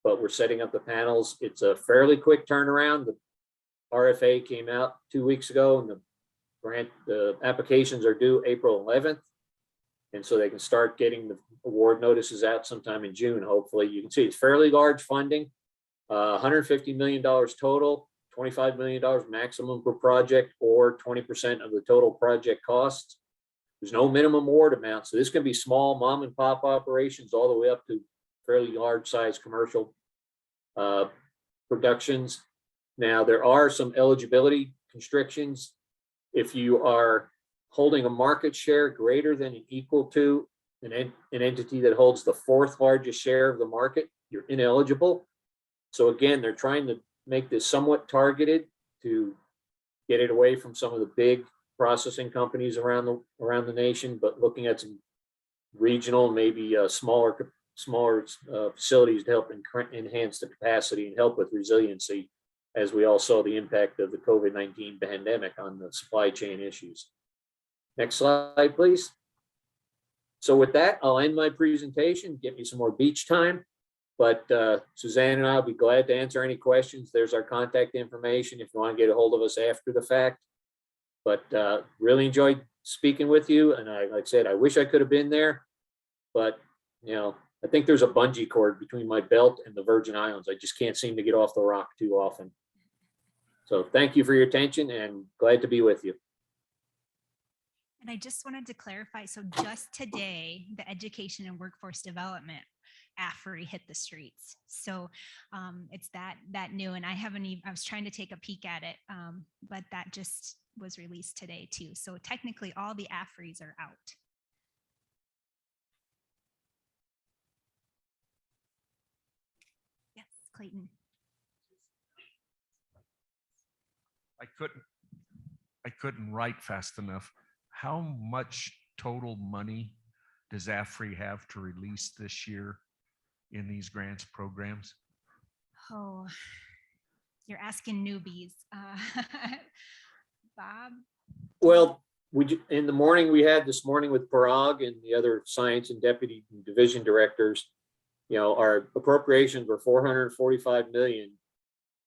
But we're setting up the panels. It's a fairly quick turnaround. The RFA came out 2 weeks ago, and the applications are due April 11th. And so they can start getting the award notices out sometime in June, hopefully. You can see it's fairly large funding, $150 million total, $25 million maximum per project, or 20% of the total project costs. There's no minimum award amount. So this can be small mom and pop operations all the way up to fairly large size commercial productions. Now, there are some eligibility constrictions. If you are holding a market share greater than and equal to an entity that holds the fourth largest share of the market, you're ineligible. So again, they're trying to make this somewhat targeted to get it away from some of the big processing companies around the nation, but looking at some regional, maybe smaller facilities to help enhance the capacity and help with resiliency, as we all saw the impact of the COVID-19 pandemic on the supply chain issues. Next slide, please. So with that, I'll end my presentation, get me some more beach time. But Suzanne and I will be glad to answer any questions. There's our contact information if you want to get a hold of us after the fact. But really enjoyed speaking with you. And like I said, I wish I could have been there. But, you know, I think there's a bungee cord between my belt and the Virgin Islands. I just can't seem to get off the rock too often. So thank you for your attention and glad to be with you.
And I just wanted to clarify, so just today, the Education and Workforce Development AFRI hit the streets. So it's that new, and I was trying to take a peek at it, but that just was released today too. So technically all the AFRIs are out. Yes, Clayton.
I couldn't write fast enough. How much total money does AFRI have to release this year in these grants programs?
Oh, you're asking newbies. Bob?
Well, in the morning, we had this morning with Parag and the other science and deputy division directors, you know, our appropriations were 445 million.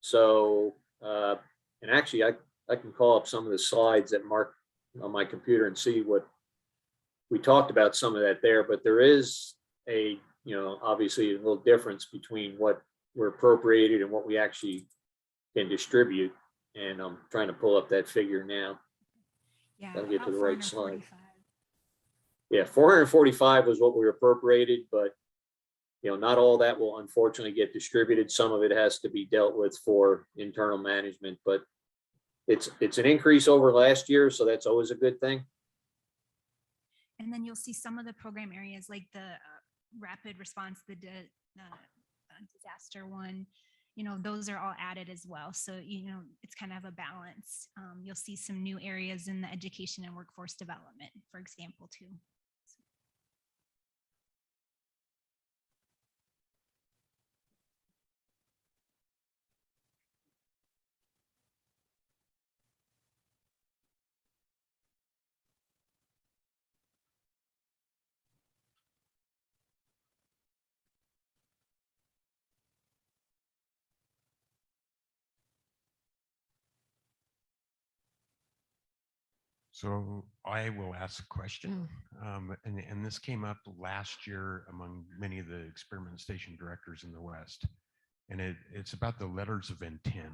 So, and actually I can call up some of the slides that Mark on my computer and see what we talked about, some of that there, but there is a, you know, obviously a little difference between what we're appropriated and what we actually can distribute. And I'm trying to pull up that figure now.
Yeah,
I'll get to the right slide.
445.
Yeah, 445 was what we were appropriated, but you know, not all that will unfortunately get distributed. Some of it has to be dealt with for internal management, but it's an increase over last year, so that's always a good thing.
And then you'll see some of the program areas like the rapid response, the disaster one, you know, those are all added as well. So, you know, it's kind of a balance. You'll see some new areas in the education and workforce development, for example, too.
So I will ask a question, and this came up last year among many of the experimentation directors in the West, and it's about the letters of intent.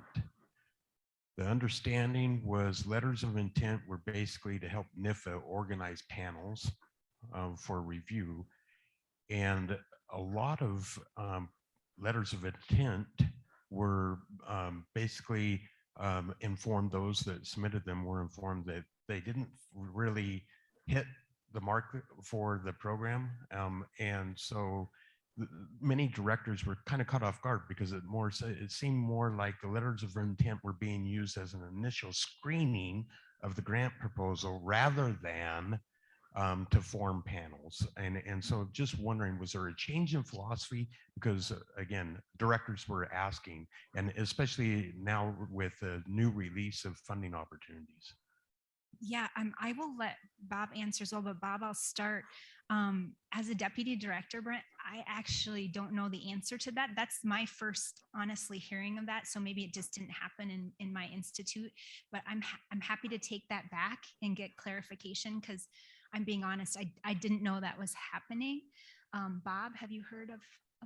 The understanding was letters of intent were basically to help NIFA organize panels for review, and a lot of letters of intent were basically informed, those that submitted them were informed that they didn't really hit the mark for the program. And so many directors were kind of caught off guard because it seemed more like the letters of intent were being used as an initial screening of the grant proposal rather than to form panels. And so just wondering, was there a change in philosophy? Because again, directors were asking, and especially now with the new release of funding opportunities.
Yeah, I will let Bob answer as well, but Bob, I'll start. As a deputy director, Brent, I actually don't know the answer to that. That's my first, honestly, hearing of that. So maybe it just didn't happen in my institute, but I'm happy to take that back and get clarification, because I'm being honest, I didn't know that was happening. Bob, have you heard of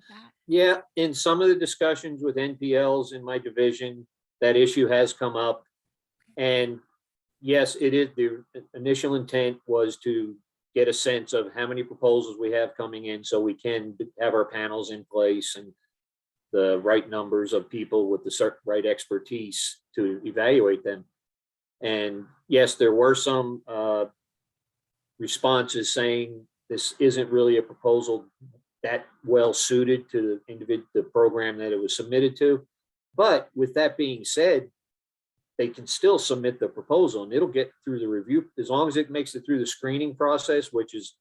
that?
Yeah, in some of the discussions with NPLs in my division, that issue has come up. And yes, it is, the initial intent was to get a sense of how many proposals we have coming in so we can have our panels in place and the right numbers of people with the right expertise to evaluate them. And yes, there were some responses saying this isn't really a proposal that well suited to the program that it was submitted to. But with that being said, they can still submit the proposal and it'll get through the review, as long as it makes it through the screening process, which is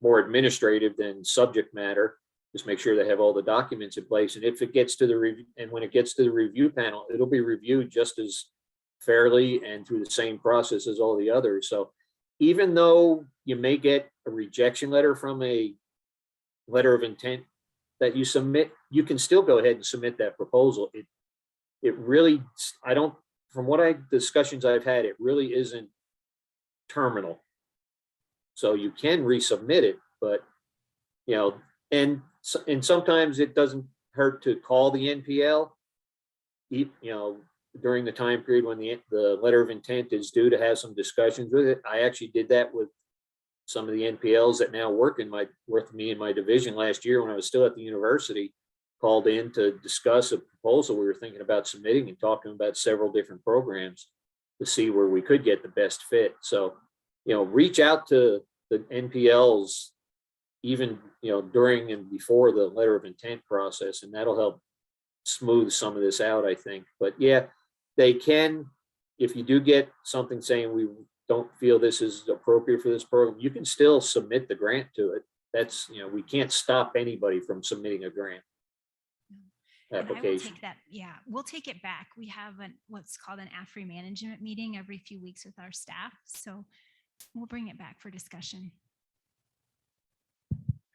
more administrative than subject matter. Just make sure they have all the documents in place. And if it gets to the review, and when it gets to the review panel, it'll be reviewed just as fairly and through the same process as all the others. So even though you may get a rejection letter from a letter of intent that you submit, you can still go ahead and submit that proposal. It really, from what discussions I've had, it really isn't terminal. So you can resubmit it, but and sometimes it doesn't hurt to call the NPL, during the time period when the letter of intent is due, to have some discussions with it. I actually did that with some of the NPLs that now work with me in my division last year when I was still at the university. Called in to discuss a proposal we were thinking about submitting and talking about several different programs to see where we could get the best fit. So, reach out to the NPLs even, during and before the letter of intent process, and that'll help smooth some of this out, I think. But yeah, they can, if you do get something saying we don't feel this is appropriate for this program, you can still submit the grant to it. That's, we can't stop anybody from submitting a grant application.
And I will take that. Yeah, we'll take it back. We have what's called an AFRI management meeting every few weeks with our staff. So we'll bring it back for discussion.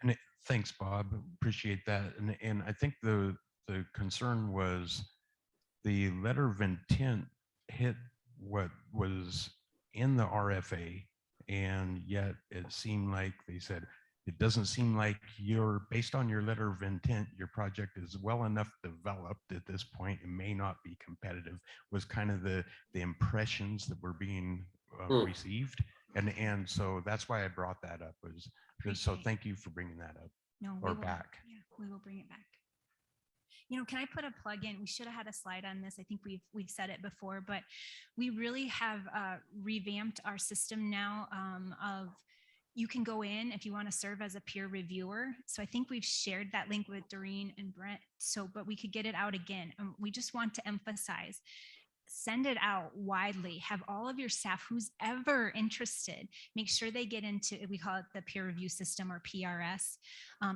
And thanks, Bob. Appreciate that. And I think the concern was the letter of intent hit what was in the RFA, and yet it seemed like they said, it doesn't seem like based on your letter of intent, your project is well enough developed at this point and may not be competitive, was kind of the impressions that were being received. And so that's why I brought that up, so thank you for bringing that up.
No,
back.
Yeah, we will bring it back. Can I put a plug in? We should have had a slide on this. I think we've said it before, but we really have revamped our system now of, you can go in if you want to serve as a peer reviewer. So I think we've shared that link with Doreen and Brent. But we could get it out again. We just want to emphasize, send it out widely. Have all of your staff who's ever interested, make sure they get into, we call it the peer review system, or PRS.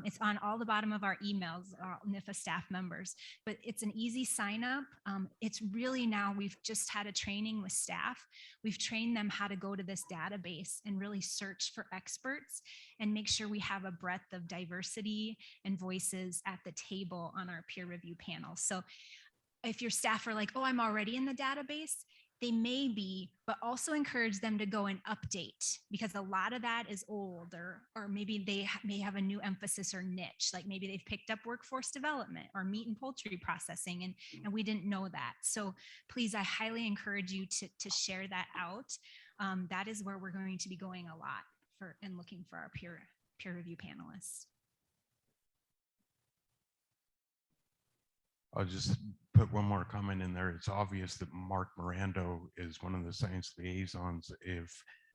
It's on all the bottom of our emails, NIFA staff members, but it's an easy sign up. It's really, now we've just had a training with staff. We've trained them how to go to this database and really search for experts and make sure we have a breadth of diversity and voices at the table on our peer review panel. So if your staff are like, oh, I'm already in the database, they may be, but also encourage them to go and update, because a lot of that is old, or maybe they may have a new emphasis or niche, like maybe they've picked up workforce development or meat and poultry processing, and we didn't know that. So please, I highly encourage you to share that out. That is where we're going to be going a lot and looking for our peer review panelists.
I'll just put one more comment in there. It's obvious that Mark Mirando is one of the science liaisons. If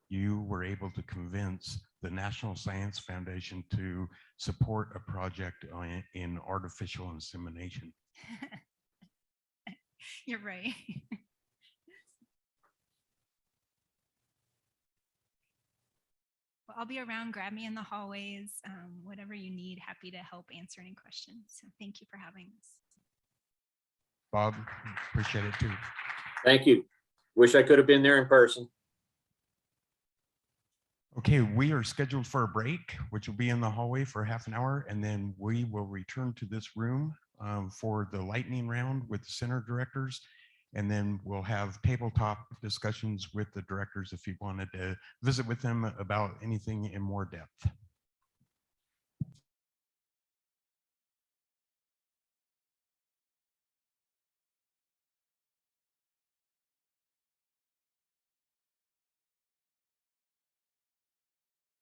you were able to convince the National Science Foundation to support a project in artificial insemination.
You're right. Well, I'll be around. Grab me in the hallways. Whatever you need, happy to help answer any questions. So thank you for having us.
Bob, appreciate it too.
Thank you. Wish I could have been there in person.
Okay, we are scheduled for a break, which will be in the hallway for half an hour, and then we will return to this room for the lightning round with the center directors. And then we'll have tabletop discussions with the directors if you wanted to visit with them about anything in more depth.